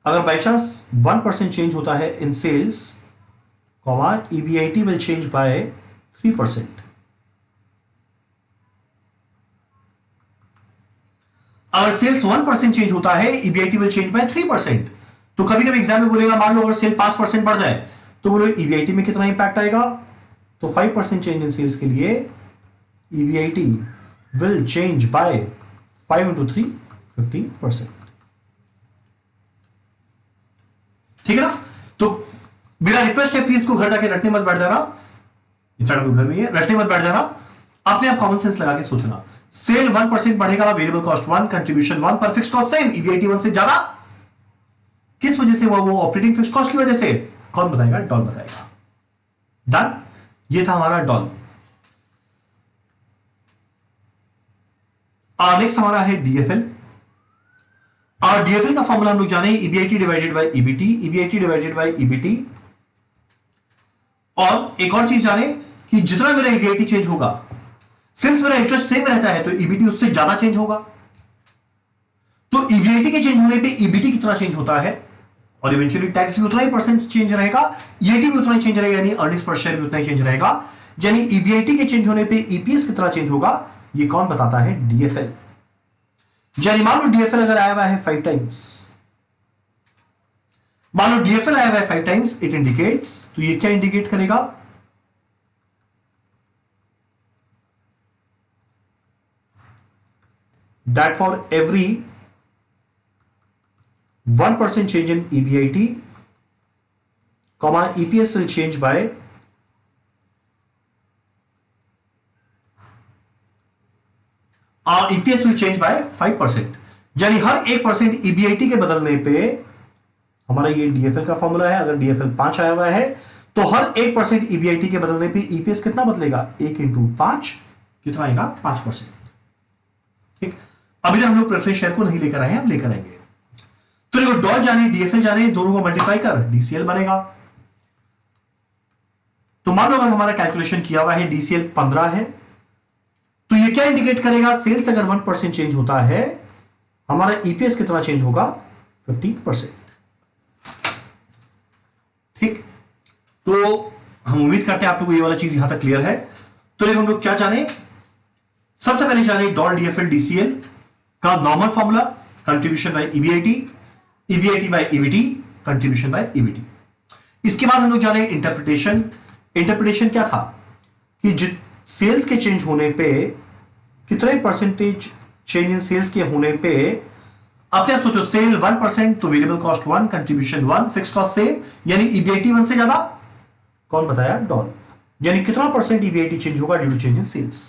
अगर बाई चांस 1% चेंज होता है in sales, comma EBIT will change by 3%। अगर सेल्स 1% चेंज होता है, ईबीआईटी विल चेंज बाय 3%। तो कभी कभी एग्जाम में बोलेगा, मान लो अगर सेल 5% बढ़ जाए तो बोलो ईबीआईटी में कितना इंपैक्ट आएगा, तो 5% चेंज इन सेल्स के लिए EBIT will change bye 5 into 3 15%। ठीक है ना? तो मेरा रिक्वेस्ट है प्लीज को घर जाके रटने मत बैठ जाना, घर में रटने मत बैठ जाना, अपने आप कॉमन सेंस लगा के सोचना। सेल 1% बढ़ेगा, वेरिएबल कॉस्ट 1, कंट्रीब्यूशन 1, पर फिक्स कॉस्ट सेम, ईबीआईटी 1 से ज्यादा। किस वजह से वो ऑपरेटिंग फिक्स कॉस्ट की वजह से, कौन बताएगा, डॉल बताएगा। डन, ये था हमारा डॉल। नेक्स्ट हमारा है डीएफएल। और डीएफएल का फॉर्मूला हम लोग जाने, EBIT divided by EBT, EBIT divided by EBT. और एक और चीज जाने कि जितना मेरा ईबीआईटी चेंज होगा, सिंस मेरा इंटरेस्ट सेम रहता है तो ईबीटी उससे ज्यादा चेंज होगा। तो ईबीआईटी के चेंज होने पे ईबीटी कितना चेंज होता है, और इवेंचुअली टैक्स भी उतना ही परसेंट चेंज रहेगा, ईएटी भी उतना ही चेंज रहेगा, यानी अर्निंग्स पर शेयर भी उतना ही चेंज रहेगा। यानी ईबीआईटी के चेंज होने पे ईपीएस कितना चेंज होगा ये कौन बताता है, डीएफएल। यानी मान लो डीएफएल अगर आया हुआ है 5 टाइम्स, मान लो डीएफएल आया हुआ है 5 टाइम्स, इट इंडिकेट्स, तो ये क्या इंडिकेट करेगा, that for every 1% change in EBIT, comma EPS will change by EPS will change by 5%। यानी हर 1% EBIT के बदलने पे, हमारा ये DFL का फॉर्मूला है, अगर DFL 5 आया हुआ है तो हर 1% EBIT के बदलने पे EPS कितना बदलेगा, 1 into 5 कितना आएगा, 5%। ठीक, अभी हम लोग प्रेफरेंस शेयर को नहीं लेकर आए हैं, हम लेकर आएंगे। तो देखो डॉल जाने, डीएफएल जाने, दोनों को मल्टीप्लाई कर डीसीएल बनेगा। तो मान लो अगर हमारा कैलकुलेशन किया हुआ है डीसीएल 15 है, तो ये क्या इंडिकेट करेगा, सेल्स अगर 1% चेंज होता है, हमारा ईपीएस कितना चेंज होगा, 15%। ठीक, तो हम उम्मीद करते हैं आप लोगों को ये वाला चीज यहां तक क्लियर है। तो देखो हम लोग क्या जाने, सबसे पहले जाने डॉल डीएफएल डीसीएल का normal formula, contribution by EBIT, EBIT by EBT, contribution by EBT. इसके बाद हम लोग जाने इंटरप्रिटेशन। इंटरप्रिटेशन क्या था कि सेल्स के चेंज होने पे कितने परसेंटेज चेंज इन सेल्स के होने पे, अपने आप सोचो, सेल 1% तो variable cost 1, contribution 1, fix cost same, यानी ईबीआईटी 1 से ज्यादा, कौन बताया, डॉल, यानी कितना परसेंट ईबीआईटी चेंज होगा due to change in sales.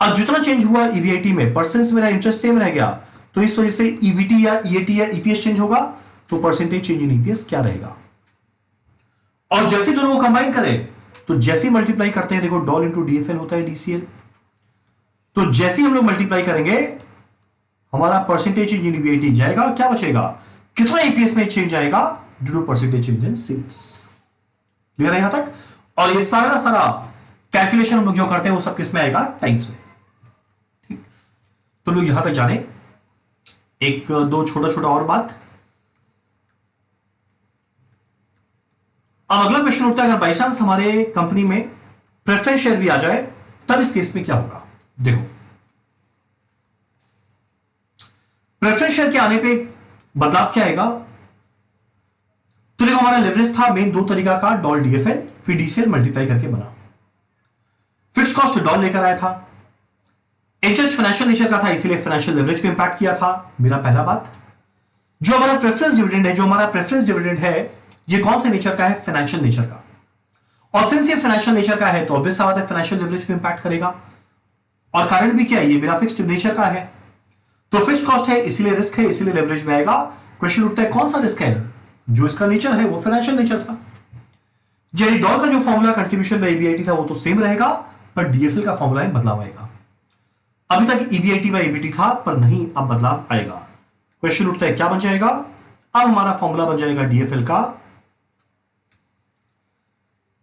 अब जितना चेंज हुआ ईबीआईटी में, परसेंट मेरा इंटरेस्ट सेम रह गया, तो इस वजह से ईबीटी या ईएटी या ईपीएस चेंज होगा, तो परसेंटेज चेंज इन ईपीएस क्या रहेगा। और जैसे दोनों को कंबाइन करें तो जैसे मल्टीप्लाई करते हैं, देखो डॉल इंटू डीएफएल होता है डीसीएल, तो जैसे हम लोग मल्टीप्लाई करेंगे हमारा परसेंटेज चेंज इन ईबीआईटी जाएगा, क्या बचेगा, कितना ईपीएस में चेंज आएगा due to percentage change in sales. Clear है यहां तक। और ये सारा सारा कैलकुलेशन हम लोग जो करते हैं वो सब किस में आएगा, टाइम्स में। ठीक, तो लोग यहां तक जाने। एक दो छोटा छोटा और बात। अब अगला क्वेश्चन उठता है, अगर बाई चांस हमारे कंपनी में प्रेफरेंस शेयर भी आ जाए तब इस केस में क्या होगा। देखो, प्रेफरेंस शेयर के आने पे बदलाव क्या आएगा, तो देखो हमारा लेवरेज था मेन दो तरीका का, डॉल डीएफएल फिर डीसीएल मल्टीप्लाई करके बना। फिक्स कॉस्ट डॉल लेकर आया था, इंटरेस्ट फाइनेंशियल नेचर का था इसीलिए फाइनेंशियल लेवरेज को इंपैक्ट किया था, मेरा पहला बात। जो हमारा प्रेफरेंस डिविडेंड है, जो हमारा प्रेफरेंस डिविडेंड है ये कौन से नेचर का है, फाइनेंशियल नेचर का। और सिंस ये फाइनेंशियल नेचर का है तो ऑब्वियस सा बात है फाइनेंशियल लेवरेज को इंपैक्ट करेगा। और कारण भी क्या है, ये मेरा फिक्स्ड नेचर का है, तो फिक्स कॉस्ट है इसीलिए रिस्क है, इसीलिए लेवरेज में आएगा। क्वेश्चन उठता है कौन सा रिस्क है, जो इसका नेचर है वो फाइनेंशियल नेचर था। जेरी डॉल का जो फॉर्मूला कंट्रीब्यूशन बाय ईबीआईटी था वो तो सेम रहेगा, पर डीएफएल का फॉर्मूला में बदलाव आएगा। अभी तक ईबीआईटी बाय ईबीटी था पर नहीं, अब बदलाव आएगा। क्वेश्चन उठता है क्या बन जाएगा, अब हमारा फॉर्मूला बन जाएगा डीएफएल का,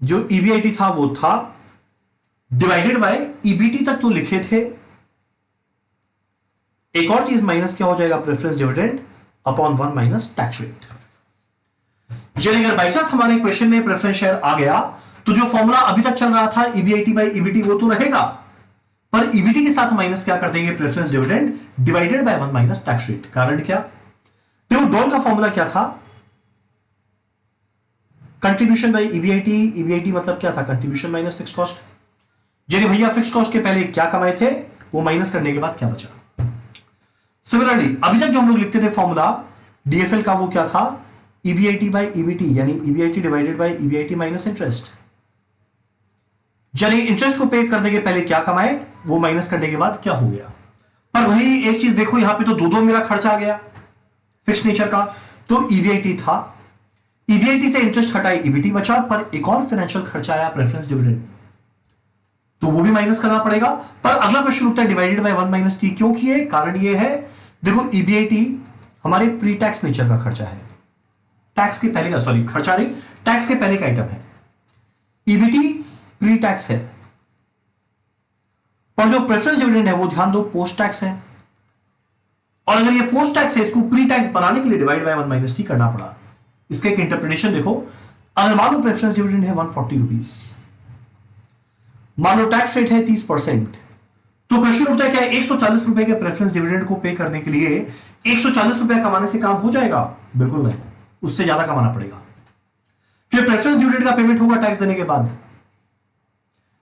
जो ईबीआईटी था वो था डिवाइडेड बाय ईबीटी तक तो लिखे थे, एक और चीज माइनस क्या हो जाएगा, preference dividend upon 1 minus tax rate. यानी अगर बाई चांस हमारे क्वेश्चन में प्रेफरेंस शेयर आ गया तो जो फॉर्मूला अभी तक चल रहा था ईबीआईटी बाय ईबीटी वो तो रहेगा, पर ईबीटी के साथ माइनस क्या कर देंगे, preference dividend divided by 1 minus tax rate. कारण क्या, देखो डॉल का फॉर्मूला क्या था, कंट्रीब्यूशन बाय ईबीआईटी, ईबीआईटी मतलब क्या था, कंट्रीब्यूशन माइनस फिक्स कॉस्ट। यानी भैया फिक्स कॉस्ट के पहले क्या कमाए थे वो माइनस करने के बाद क्या बचा। सिमिलरली अभी तक जो हम लोग लिखते थे फॉर्मूला डीएफएल का वो क्या था, ईबीआईटी बाय ईबीटी, यानी EBIT divided by EBIT minus interest. यानी इंटरेस्ट को पे करने के पहले क्या कमाए वो माइनस करने के बाद क्या हो गया। पर वही एक चीज देखो, यहां पे तो दो मेरा खर्च आ गया फिक्स नेचर का, तो ईबीआईटी था, ईबीआईटी से इंटरेस्ट हटाए ईबीटी बचा, पर एक और फाइनेंशियल खर्चा आया प्रेफरेंस डिविडेंड, तो वो भी माइनस करना पड़ेगा। पर अगला क्वेश्चन उठता है डिवाइडेड बाय 1 माइनस टी क्यों किए, कारण ये है, देखो ईबीआईटी हमारे प्री टैक्स नेचर का खर्चा है, टैक्स के पहले का, सॉरी खर्चा नहीं, टैक्स के पहले का आइटम है। ईबीटी प्री टैक्स है, और जो प्रेफरेंस डिविडेंड है वो ध्यान दो पोस्ट टैक्स है, और अगर ये पोस्ट टैक्स है इसको प्री टैक्स बनाने के लिए डिवाइड बाय 1 माइनस टी करना पड़ा। इसका एक इंटरप्रिटेशन देखो, अगर मान लो प्रेफरेंस डिविडेंड है 140 रुपीज, मान लो टैक्स रेट है 30%, तो क्वेश्चन उठता है क्या 140 रुपए के प्रेफरेंस डिविडेंड को पे करने के लिए 140 रुपए कमाने से काम हो जाएगा, बिल्कुल नहीं, उससे ज्यादा कमाना पड़ेगा। फिर प्रेफरेंस डिविडेंड का पेमेंट होगा टैक्स देने के बाद,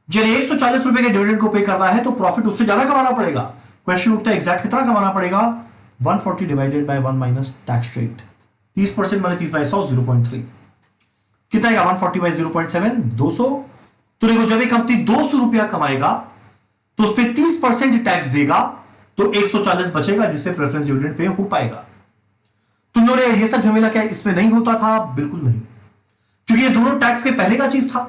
जब 140 रुपए के डिविडेंड को पे करना है तो प्रॉफिट उससे ज्यादा कमाना पड़ेगा। क्वेश्चन उठता है एग्जैक्ट कितना कमाना पड़ेगा, 140 divided by 1 minus tax rate, 30% माने 30 बाय 100 0.3, कितना आएगा 140 बाय 0.7 200। तो देखो जब एक कंपनी 200 रुपया कमाएगा तो उस पर 30% टैक्स देगा, तो 140 बचेगा जिससे प्रेफरेंस डिविडेंड पे हो पाएगा। तुम लोग ये सब झमेला क्या इसमें नहीं होता था, बिल्कुल नहीं, क्योंकि ये दोनों टैक्स के पहले का चीज था,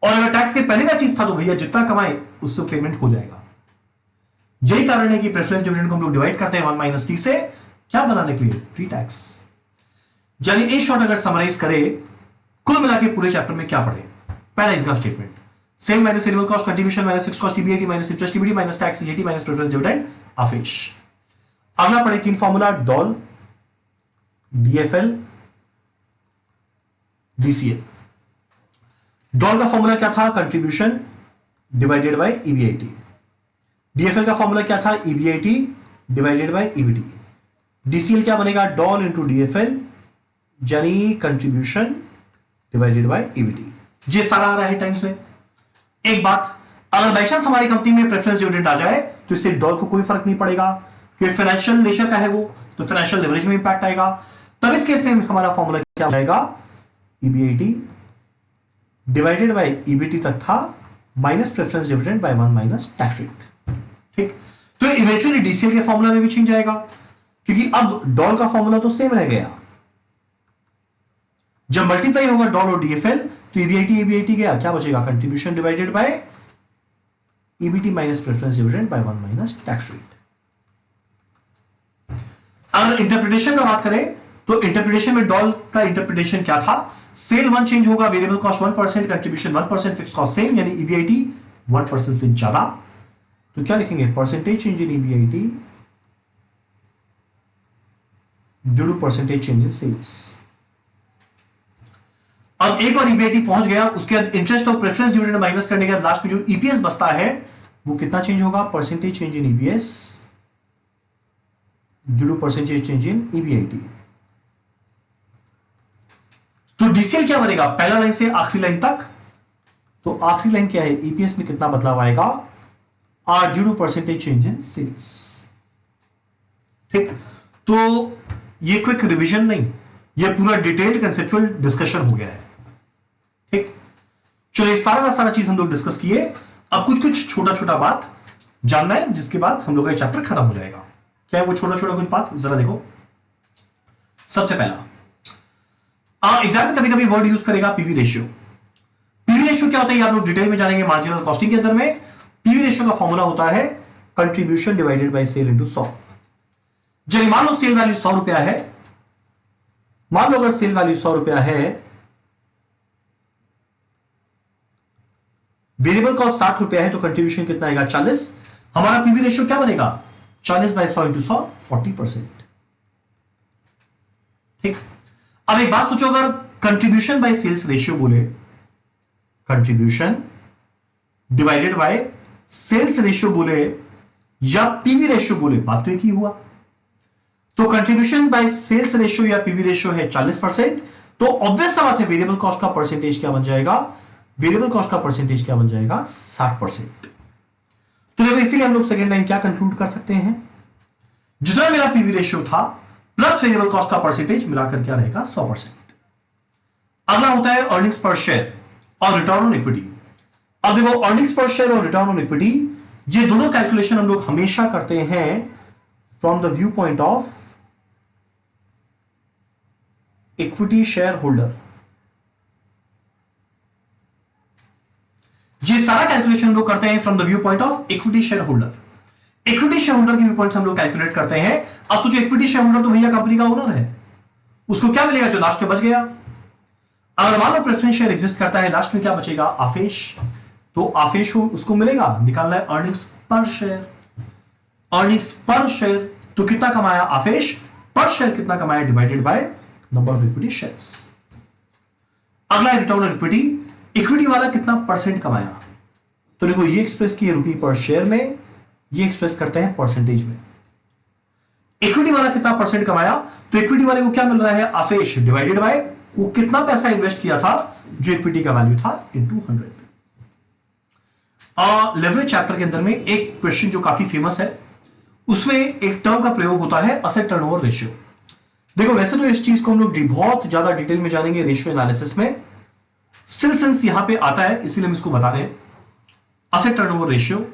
और अगर टैक्स के पहले का चीज था तो भैया जितना कमाए उससे पेमेंट हो जाएगा। यही कारण है कि प्रेफरेंस डिविडेंड को हम लोग डिवाइड करते हैं 1 माइनस टी से, क्या बनाने के लिए, प्री टैक्स। यानी इन शॉर्ट अगर समराइज करें, कुल मिला के पूरे चैप्टर में क्या पढ़े, पहला income statement, sale minus variable cost, contribution minus fixed cost EBIT minus interest EBT minus tax EAT minus preference dividend आफिश। अगला पढ़े तीन formula, DOL, DFL, DCL. DOL का फॉर्मूला क्या था, contribution divided by EBIT. DFL का formula क्या था, EBIT divided by EBT. DCL क्या बनेगा, डॉल इंटू डीएफएल, यानी कंट्रीब्यूशन डिवाइडेड बाय ईबीटी। ये सारा आ रहा है टाइम्स में। एक बात, अगर बाई चांस हमारी कंपनी में प्रेफरेंस डिविडेंड आ जाए तो इससे डॉल को कोई फर्क नहीं पड़ेगा, क्योंकि फाइनेंशियल नेचर का है वो, तो फाइनेंशियल लेवरेज में इंपैक्ट आएगा। तब इस केस में हमारा फॉर्मूला क्या हो जाएगा, ईबीआईटी डिवाइडेड बाय ईबीटी तक था minus preference dividend by 1 minus tax rate. ठीक, तो इवेंचुअली डीसीएल के फॉर्मूला में भी चेंज आएगा, क्योंकि अब डॉल का फॉर्मूला तो सेम रह गया। जब मल्टीप्लाई होगा डॉल और डीएफएल तो ईबीआईटी ईबीआईटी गया, क्या बचेगा, contribution divided by EBT minus preference dividend by 1 minus tax rate. अगर इंटरप्रिटेशन का बात करें तो इंटरप्रिटेशन में डॉल का इंटरप्रिटेशन क्या था, सेल 1 चेंज होगा, variable cost 1%, contribution 1%, fix cost same, यानी ईबीआईटी 1% से ज्यादा, तो क्या लिखेंगे, percentage change in EBIT due to percentage change in sales. अब एक और ईबीआईटी पहुंच गया, उसके बाद इंटरेस्ट और प्रेफरेंस डिविडेंड माइनस करने के बाद लास्ट में जो ईपीएस बचता है वो कितना चेंज होगा, percentage change in EPS due to percentage change in EBIT. तो डीसीएल क्या बनेगा, पहला लाइन से आखिरी लाइन तक, तो आखिरी लाइन क्या है, ईपीएस में कितना बदलाव आएगा, or due to percentage change in sales. ठीक, तो ये क्विक रिवीजन नहीं, ये पूरा डिटेल्ड कंसेप्चुअल डिस्कशन हो गया है। ठीक, चलिए सारा का सारा चीज हम लोग डिस्कस किए, अब कुछ कुछ छोटा छोटा बात जानना है, जिसके बाद हम लोग का चैप्टर खत्म हो जाएगा। क्या है वो छोटा छोटा कुछ बात, जरा देखो। सबसे पहला, एग्जाम में कभी कभी वर्ड यूज करेगा पीवी रेशियो। पीवी रेशियो क्या होता है, आप लोग डिटेल में जानेंगे मार्जिनल कॉस्टिंग के अंदर में। पीवी रेशियो का फॉर्मूला होता है contribution divided by sale into 100। चलिए मान लो सेल वैल्यू 100 रुपया है, मान लो अगर सेल वैल्यू 100 रुपया है, वेरिएबल कॉस्ट 60 रुपया है, तो कंट्रीब्यूशन कितना आएगा, 40। हमारा पीवी रेशियो क्या बनेगा, 40 बाय 100 इंटू 100, 40%। ठीक, अब एक बात सोचो, अगर कंट्रीब्यूशन बाय सेल्स रेशियो बोले, contribution divided by sales ratio बोले या पीवी रेशियो बोले, बात तो एक ही हुआ। तो कंट्रीब्यूशन बाय सेल्स रेशियो या पीवी रेशियो है 40%, तो ऑब्वियस सा बात है वेरिएबल कॉस्ट का परसेंटेज क्या बन जाएगा, वेरिएबल कॉस्ट का परसेंटेज क्या बन जाएगा, 60%। तो देखो इसीलिए हम लोग सेकेंड लाइन क्या कंक्लूड कर सकते हैं, जितना मेरा पीवी रेशियो था प्लस वेरिएबल कॉस्ट का परसेंटेज मिलाकर क्या रहेगा, 100%। अगला होता है अर्निंग्स पर शेयर और रिटर्न ऑन इक्विटी। अब देखो अर्निंग्स पर शेयर और रिटर्न ऑन इक्विटी, ये दोनों कैलकुलेशन हम लोग हमेशा करते हैं from the view point of equity share holder. ये सारा कैलकुलेशन हम लोग करते हैं from the view point of equity share holder. Equity share holder के व्यू पॉइंट से हम लोग कैलकुलेट करते हैं। अब सोचो इक्विटी शेयर होल्डर तो भैया कंपनी का ओनर है, उसको क्या मिलेगा, जो लास्ट में बच गया। अगर मान लो प्रेफरेंस शेयर एग्जिस्ट करता है, लास्ट में क्या बचेगा, आफेश, तो आफेश हो उसको मिलेगा, निकालना है अर्निंग्स पर शेयर। अर्निंग्स पर शेयर तो कितना कमाया आफेश, पर शेयर कितना कमाया, divided by number of equity shares. अगला रिटर्न ऑन इक्विटी, इक्विटी वाला कितना परसेंट कमाया, तो देखो ये एक्सप्रेस किए रुपये पर शेयर में, ये एक्सप्रेस करते हैं परसेंटेज में। इक्विटी वाला कितना परसेंट कमाया, तो इक्विटी वाले को क्या मिल रहा है, आफेश डिवाइडेड बाय वो कितना पैसा इन्वेस्ट किया था, जो इक्विटी का वैल्यू था, इनटू 100। लेवरेज चैप्टर के अंदर में एक क्वेश्चन जो काफी फेमस है, उसमें एक टर्म का प्रयोग होता है असेट टर्नओवर रेशियो। देखो वैसे तो इस चीज को हम लोग बहुत ज्यादा डिटेल में जानेंगे रेशियो एनालिसिस में, स्टिल सेंस यहां पे आता है इसीलिए हम इसको बता रहे हैं। Asset turnover ratio,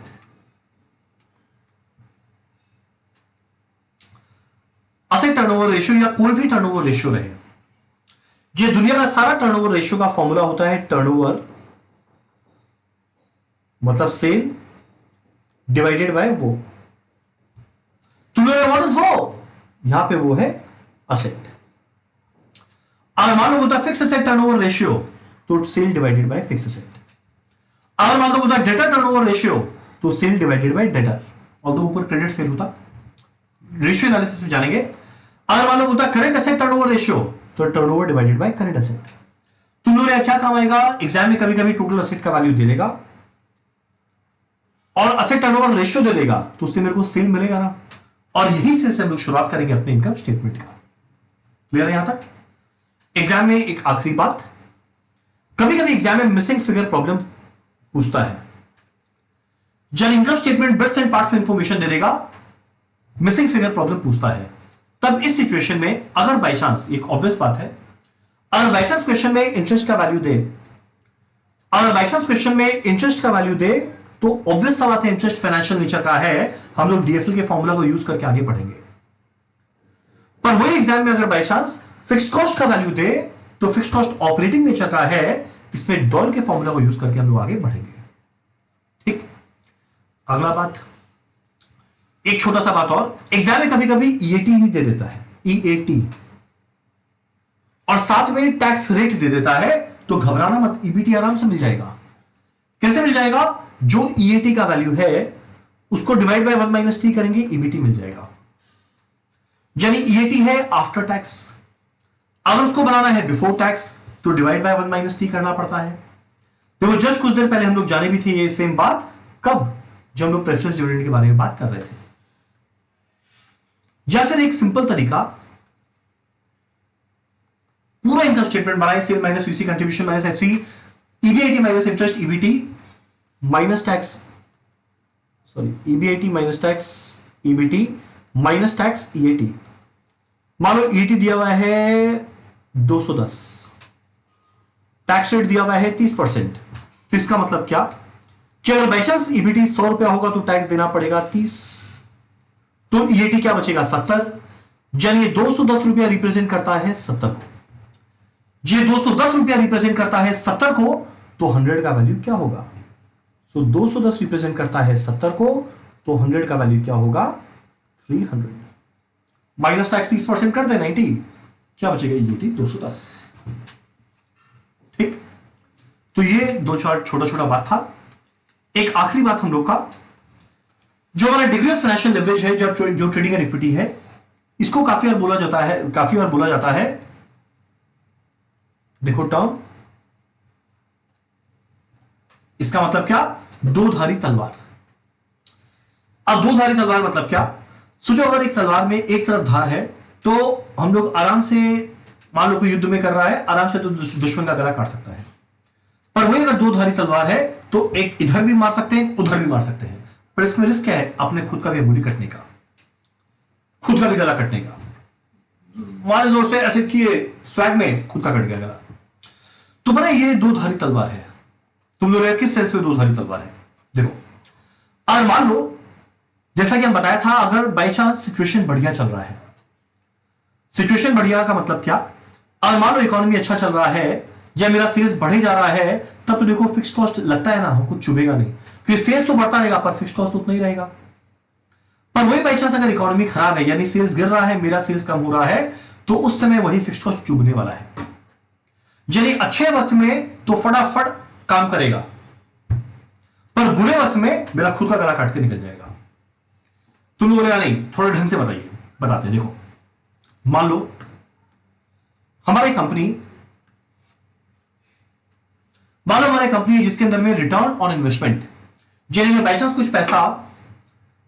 asset turnover ratio या कोई भी टर्नओवर रेशियो रहे, ये दुनिया का सारा टर्नओवर रेशियो का फॉर्मूला होता है टर्नओवर मतलब सेल डिवाइडेड बाय वो। तुम्हें व्हाट इज वो, यहां पे वो है असेट। अगर मान लो बोलता फिक्स असेट टर्नओवर रेशियो, तो sale divided by fix asset. अगर मान लो बोलता डेटर टर्नओवर रेशियो, तो सेल डिवाइडेड बाय डेटर, और दो ऊपर क्रेडिट सेल होता, रेशियो एनालिसिस में जानेंगे। अगर मान लो बोलता करेंट असेट टर्नओवर रेशियो, तो turnover divided by current asset. तुम लोगों ने क्या काम आएगा, एग्जाम में कभी कभी टोटल असेट का वैल्यू दे देगा और असेट टर्नओवर रेशियो दे देगा, तो उससे मेरे को सेल मिलेगा ना, और यही से हम लोग शुरुआत करेंगे अपने इनकम स्टेटमेंट का। क्लियर है यहां तक। एग्जाम में एक आखिरी बात, कभी कभी एग्जाम में मिसिंग फिगर प्रॉब्लम पूछता है। जब income statement bits and parts में इंफॉर्मेशन दे देगा, मिसिंग फिगर प्रॉब्लम पूछता है, तब इस सिचुएशन में अगर बाई चांस, एक ऑब्वियस बात है, अगर बाई चांस क्वेश्चन में इंटरेस्ट का वैल्यू दे, अगर बाई चांस क्वेश्चन में इंटरेस्ट का वैल्यू दे, तो ऑब्वियस सा बात है इंटरेस्ट फाइनेंशियल नेचर का है, हम लोग डीएफएल के फॉर्मूला को यूज करके आगे बढ़ेंगे। पर वही एग्जाम में अगर बाई चांस फिक्स कॉस्ट का वैल्यू दे, तो फिक्स कॉस्ट ऑपरेटिंग नेचर का है, इसमें डॉल के फॉर्मूला को यूज करके हम लोग आगे बढ़ेंगे। ठीक, अगला बात, एक छोटा सा बात और, एग्जाम में कभी कभी ईएटी ही दे देता है, ईएटी, और साथ में टैक्स रेट दे देता है, तो घबराना मत, ईबीटी आराम से मिल जाएगा। कैसे मिल जाएगा? जो ईएटी का वैल्यू है उसको डिवाइड बाय 1 माइनस टी करेंगे, ईबीटी मिल जाएगा। यानी ईएटी है आफ्टर टैक्स, अगर उसको बनाना है बिफोर टैक्स तो डिवाइड बाय 1 माइनस टी करना पड़ता है। देखो जस्ट कुछ देर पहले हम लोग जाने भी थे ये सेम बात, कब? जब हम लोग प्रेफरेंस डिविडेंड के बारे में बात कर रहे थे। या फिर एक सिंपल तरीका, पूरा इनकम स्टेटमेंट बनाए, sale minus VC, contribution minus FC, EBIT minus interest, EBT minus tax, sorry EBIT minus tax, EBT minus tax, EAT. मान लो ईएटी दिया हुआ है 210, टैक्स रेट दिया हुआ है 30%, तो इसका मतलब क्या कि अगर बाई चांस ईबीटी 100 रुपया होगा तो टैक्स देना पड़ेगा 30, तो ईएटी क्या बचेगा 70। यानी ये 210 रुपया रिप्रेजेंट करता है 70 को, ये 210 रुपया रिप्रेजेंट करता है 70 को, तो 100 का वैल्यू क्या होगा? सो 210 रिप्रेजेंट करता है 70 को, तो 100 का वैल्यू क्या होगा? 300। माइनस टैक्स 30% कर दे 90, क्या बचेगा? ईएटी 210। ठीक, तो ये दो चार छोटा छोटा बात था। एक आखिरी बात हम लोग का, जो हमारा डिग्री ऑफ फाइनेंशियल लिवरेज है, जो ट्रेडिंग एंड इक्विटी है, इसको काफी बार बोला जाता है, देखो टर्म, इसका मतलब क्या? दो-धारी तलवार। अब दो-धारी तलवार मतलब क्या? सोचो अगर एक तलवार में एक तरफ धार है, तो हम लोग आराम से, मान लो कोई युद्ध में कर रहा है, आराम से तो दुश्मन का गला काट सकता है। पर वही अगर दो-धारी तलवार है तो एक इधर भी मार सकते हैं, उधर भी मार सकते हैं, पर इसमें रिस्क क्या है? अपने खुद का भी अंगुली कटने का, खुद का भी गला कटने का। मारे जोर से ऐसे किए, स्वैग में खुद का कट गया गला। तो बना ये दो-धारी तलवार है। तुम लोग किस सेंस में दो-धारी तलवार है? देखो, और मान लो जैसा कि हम बताया था, अगर बाई चांस सिचुएशन बढ़िया चल रहा है, सिचुएशन बढ़िया का मतलब क्या? और मान लो इकोनॉमी अच्छा चल रहा है, या मेरा सेल्स बढ़े जा रहा है, तब तो देखो फिक्स कॉस्ट लगता है ना, हम कुछ चुभेगा नहीं, क्योंकि सेल्स तो बढ़ता रहेगा पर फिक्स कॉस्ट उतना ही रहेगा। पर वही बाई चांस अगर इकोनॉमी खराब है, यानी सेल्स गिर रहा है, मेरा सेल्स कम हो रहा है, तो उस समय वही फिक्स कॉस्ट चुभने वाला है। यानी अच्छे वक्त में तो फटाफट काम करेगा, पर बुरे वक्त में मेरा खुद का गला काट के निकल जाएगा। तुम लोग नहीं, थोड़ा ढंग से बताते हैं। देखो, मान लो हमारी कंपनी है जिसके अंदर में रिटर्न ऑन इन्वेस्टमेंट, जिन्हें बाई चांस कुछ पैसा,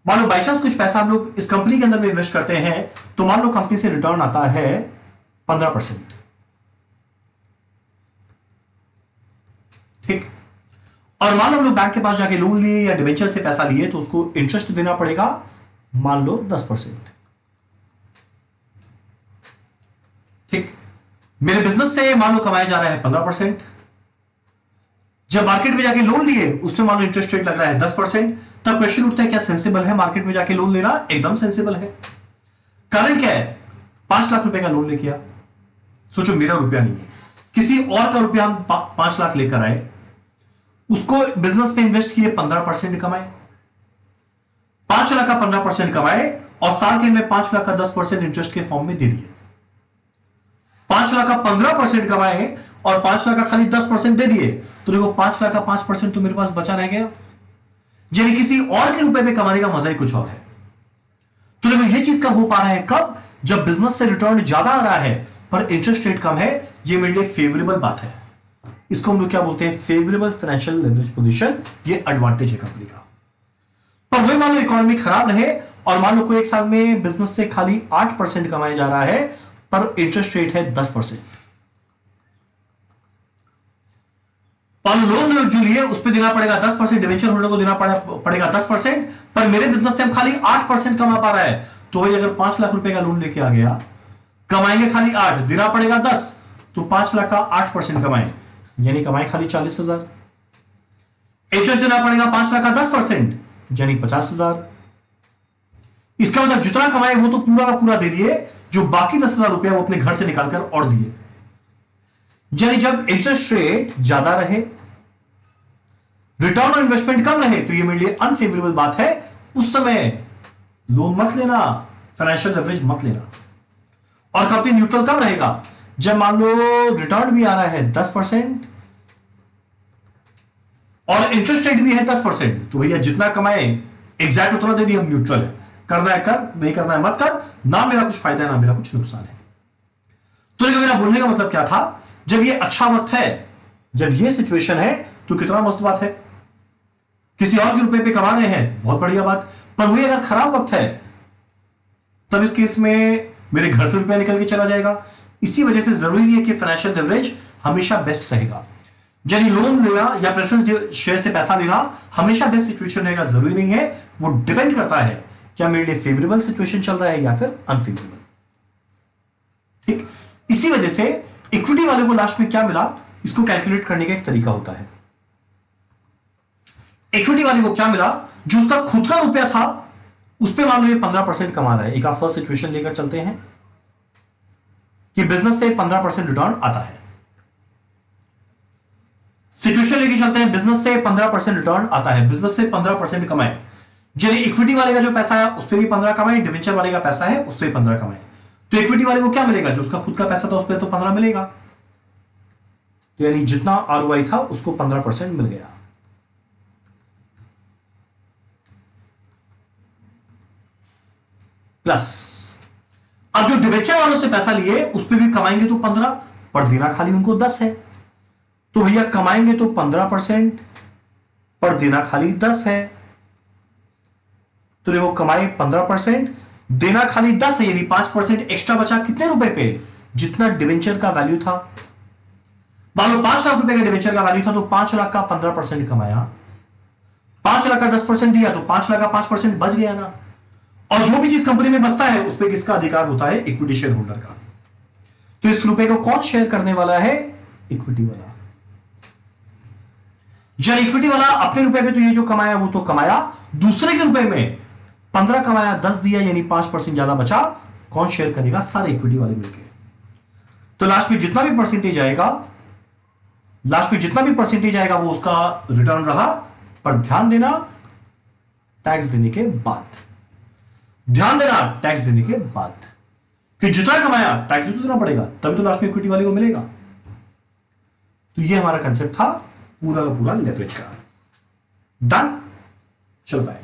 मान लो बाई चांस कुछ पैसा हम लोग इस कंपनी के अंदर में इन्वेस्ट करते हैं, तो मान लो कंपनी से रिटर्न आता है 15%। ठीक, और मान लो हम लोग बैंक के पास जाके लोन लिए या डिवेंचर से पैसा लिए, तो उसको इंटरेस्ट देना पड़ेगा, मान लो 10%। ठीक, मेरे बिजनेस से मान लो कमाया जा रहा है 15%, जब मार्केट में जाके लोन लिए उसमें मान लो इंटरेस्ट रेट लग रहा है 10%, तब क्वेश्चन उठता है क्या सेंसिबल है मार्केट में जाके लोन लेना? एकदम सेंसिबल है। कारण क्या है? 5 लाख रुपए का लोन लेके आ, सोचो मेरा रुपया नहीं है, किसी और का रुपया हम 5 लाख लेकर आए, उसको बिजनेस में इन्वेस्ट किए, 15% कमाए, 5 लाख का 15% कमाए, और साल के में 5 लाख का 10% इंटरेस्ट के फॉर्म में दे दिए। 5 लाख का 15% कमाए और 5 लाख का खाली 10% दे दिए, तो देखो 5 लाख का 5% तो मेरे पास बचा रह गया। यानी किसी और के रुपए में कमाने का मजा ही कुछ और है। तो देखो ये चीज कब हो पा रहा है? कब? जब बिजनेस से रिटर्न ज्यादा आ रहा है पर इंटरेस्ट रेट कम है। ये मेरे लिए फेवरेबल बात है, इसको हम लोग क्या बोलते हैं? Favourable financial leverage position. ये एडवांटेज है कंपनी का। पर वही मान लो इकोनॉमी खराब रहे और मान लो कोई एक साल में बिजनेस से खाली 8% कमाया जा रहा है पर इंटरेस्ट रेट है 10%, और लोन जो लिए उस पर देना पड़ेगा 10%, डिवेंचर होल्डर को देना पड़ेगा 10%, पर मेरे बिजनेस से हम खाली 8% कमा पा रहा है। तो भाई अगर 5 लाख रुपए का लोन लेके आ गया, कमाएंगे खाली 8, देना पड़ेगा 10, तो 5 लाख का 8% कमाए, यानी कमाए खाली 40,000। इंटरेस्ट देना पड़ेगा 5 लाख का 10%, यानी 50,000। इसका मतलब जितना कमाए वो तो पूरा का पूरा दे दिए, जो बाकी 10,000 रुपया वो अपने घर से निकालकर और दिए। यानी जब इंटरेस्ट रेट ज्यादा रहे, रिटर्न ऑन इन्वेस्टमेंट कम रहे, तो ये मेरे लिए अनफेवरेबल बात है। उस समय लोन मत लेना, फाइनेंशियल लेवरेज मत लेना। और कंपनी न्यूट्रल कब रहेगा? जब मान लो रिटर्न भी आ रहा है 10% और इंटरेस्ट रेट भी है 10%, तो भैया जितना कमाए एग्जैक्ट उतना दे दिया, हम न्यूट्रल है। करना है कर, नहीं करना है मत कर, ना मेरा कुछ फायदा है ना मेरा कुछ नुकसान है। तो मेरा बोलने का मतलब क्या था, जब ये अच्छा वक्त है, जब ये सिचुएशन है, तो कितना मस्त बात है, किसी और के रुपए पे कमा रहे हैं, बहुत बढ़िया बात। पर वही अगर खराब वक्त है, तब इस केस में मेरे घर से रुपया निकल के चला जाएगा। इसी वजह से जरूरी है कि फाइनेंशियल लेवरेज हमेशा बेस्ट रहेगा। यानी लोन लेना या प्रेफरेंस शेयर से पैसा लेना हमेशा बेस्ट सिचुएशन रहेगा, जरूरी नहीं है। वो डिपेंड करता है क्या मेरे लिए फेवरेबल सिचुएशन चल रहा है या फिर अनफेवरेबल। ठीक, इसी वजह से इक्विटी वाले को लास्ट में क्या मिला, इसको कैलकुलेट करने का एक तरीका होता है। इक्विटी वाले को क्या मिला, जो उसका खुद का रुपया था उस पे मान लो ये 15% कमा रहा है। एक आप फर्स्ट सिचुएशन लेकर चलते हैं कि बिजनेस से 15% रिटर्न आता है। सिचुएशन लेके चलते हैं, बिजनेस से 15% रिटर्न आता है, बिजनेस से 15% कमाए। यदि इक्विटी वाले का जो पैसा है उस पर भी 15 कमाए, डिवेंचर वाले का पैसा है उस पर भी 15 कमाए, तो इक्विटी वाले को क्या मिलेगा, जो उसका खुद का पैसा था उस पर तो 15 मिलेगा। तो यानी जितना आरओआई था उसको 15% मिल गया। प्लस अब जो डिवेंचर वालों से पैसा लिए उस पर भी कमाएंगे तो 15, पर देना खाली उनको 10 है। तो भैया कमाएंगे तो 15%, पर देना खाली 10 है। तो देखो कमाए 15%, देना खाली 10 है, यानी 5% एक्स्ट्रा बचा कितने रुपए पे, जितना डिवेंचर का वैल्यू था। मान लो 5 लाख रुपए का डिवेंचर का वैल्यू था, तो 5 लाख का 15% कमाया, 5 लाख का 10% दिया, तो 5 लाख का 5% बच गया ना। और जो भी चीज कंपनी में बचता है उस पर किसका अधिकार होता है, इक्विटी शेयर होल्डर का। तो इस रुपए को कौन शेयर करने वाला है, इक्विटी वाला। जब इक्विटी वाला अपने रुपए पे तो ये जो कमाया वो तो कमाया, दूसरे के रुपए में 15 कमाया 10 दिया, यानी 5% ज्यादा बचा, कौन शेयर करेगा, सारे इक्विटी वाले मिलकर। तो लास्ट में जितना भी परसेंटेज आएगा, वो उसका रिटर्न रहा। पर ध्यान देना टैक्स देने के बाद, कि जितना कमाया टैक्स तो देना पड़ेगा, तभी तो लास्ट में इक्विटी वाले को मिलेगा। तो ये हमारा कंसेप्ट था पूरा का पूरा लेवरेज का। डन, चलो बाय।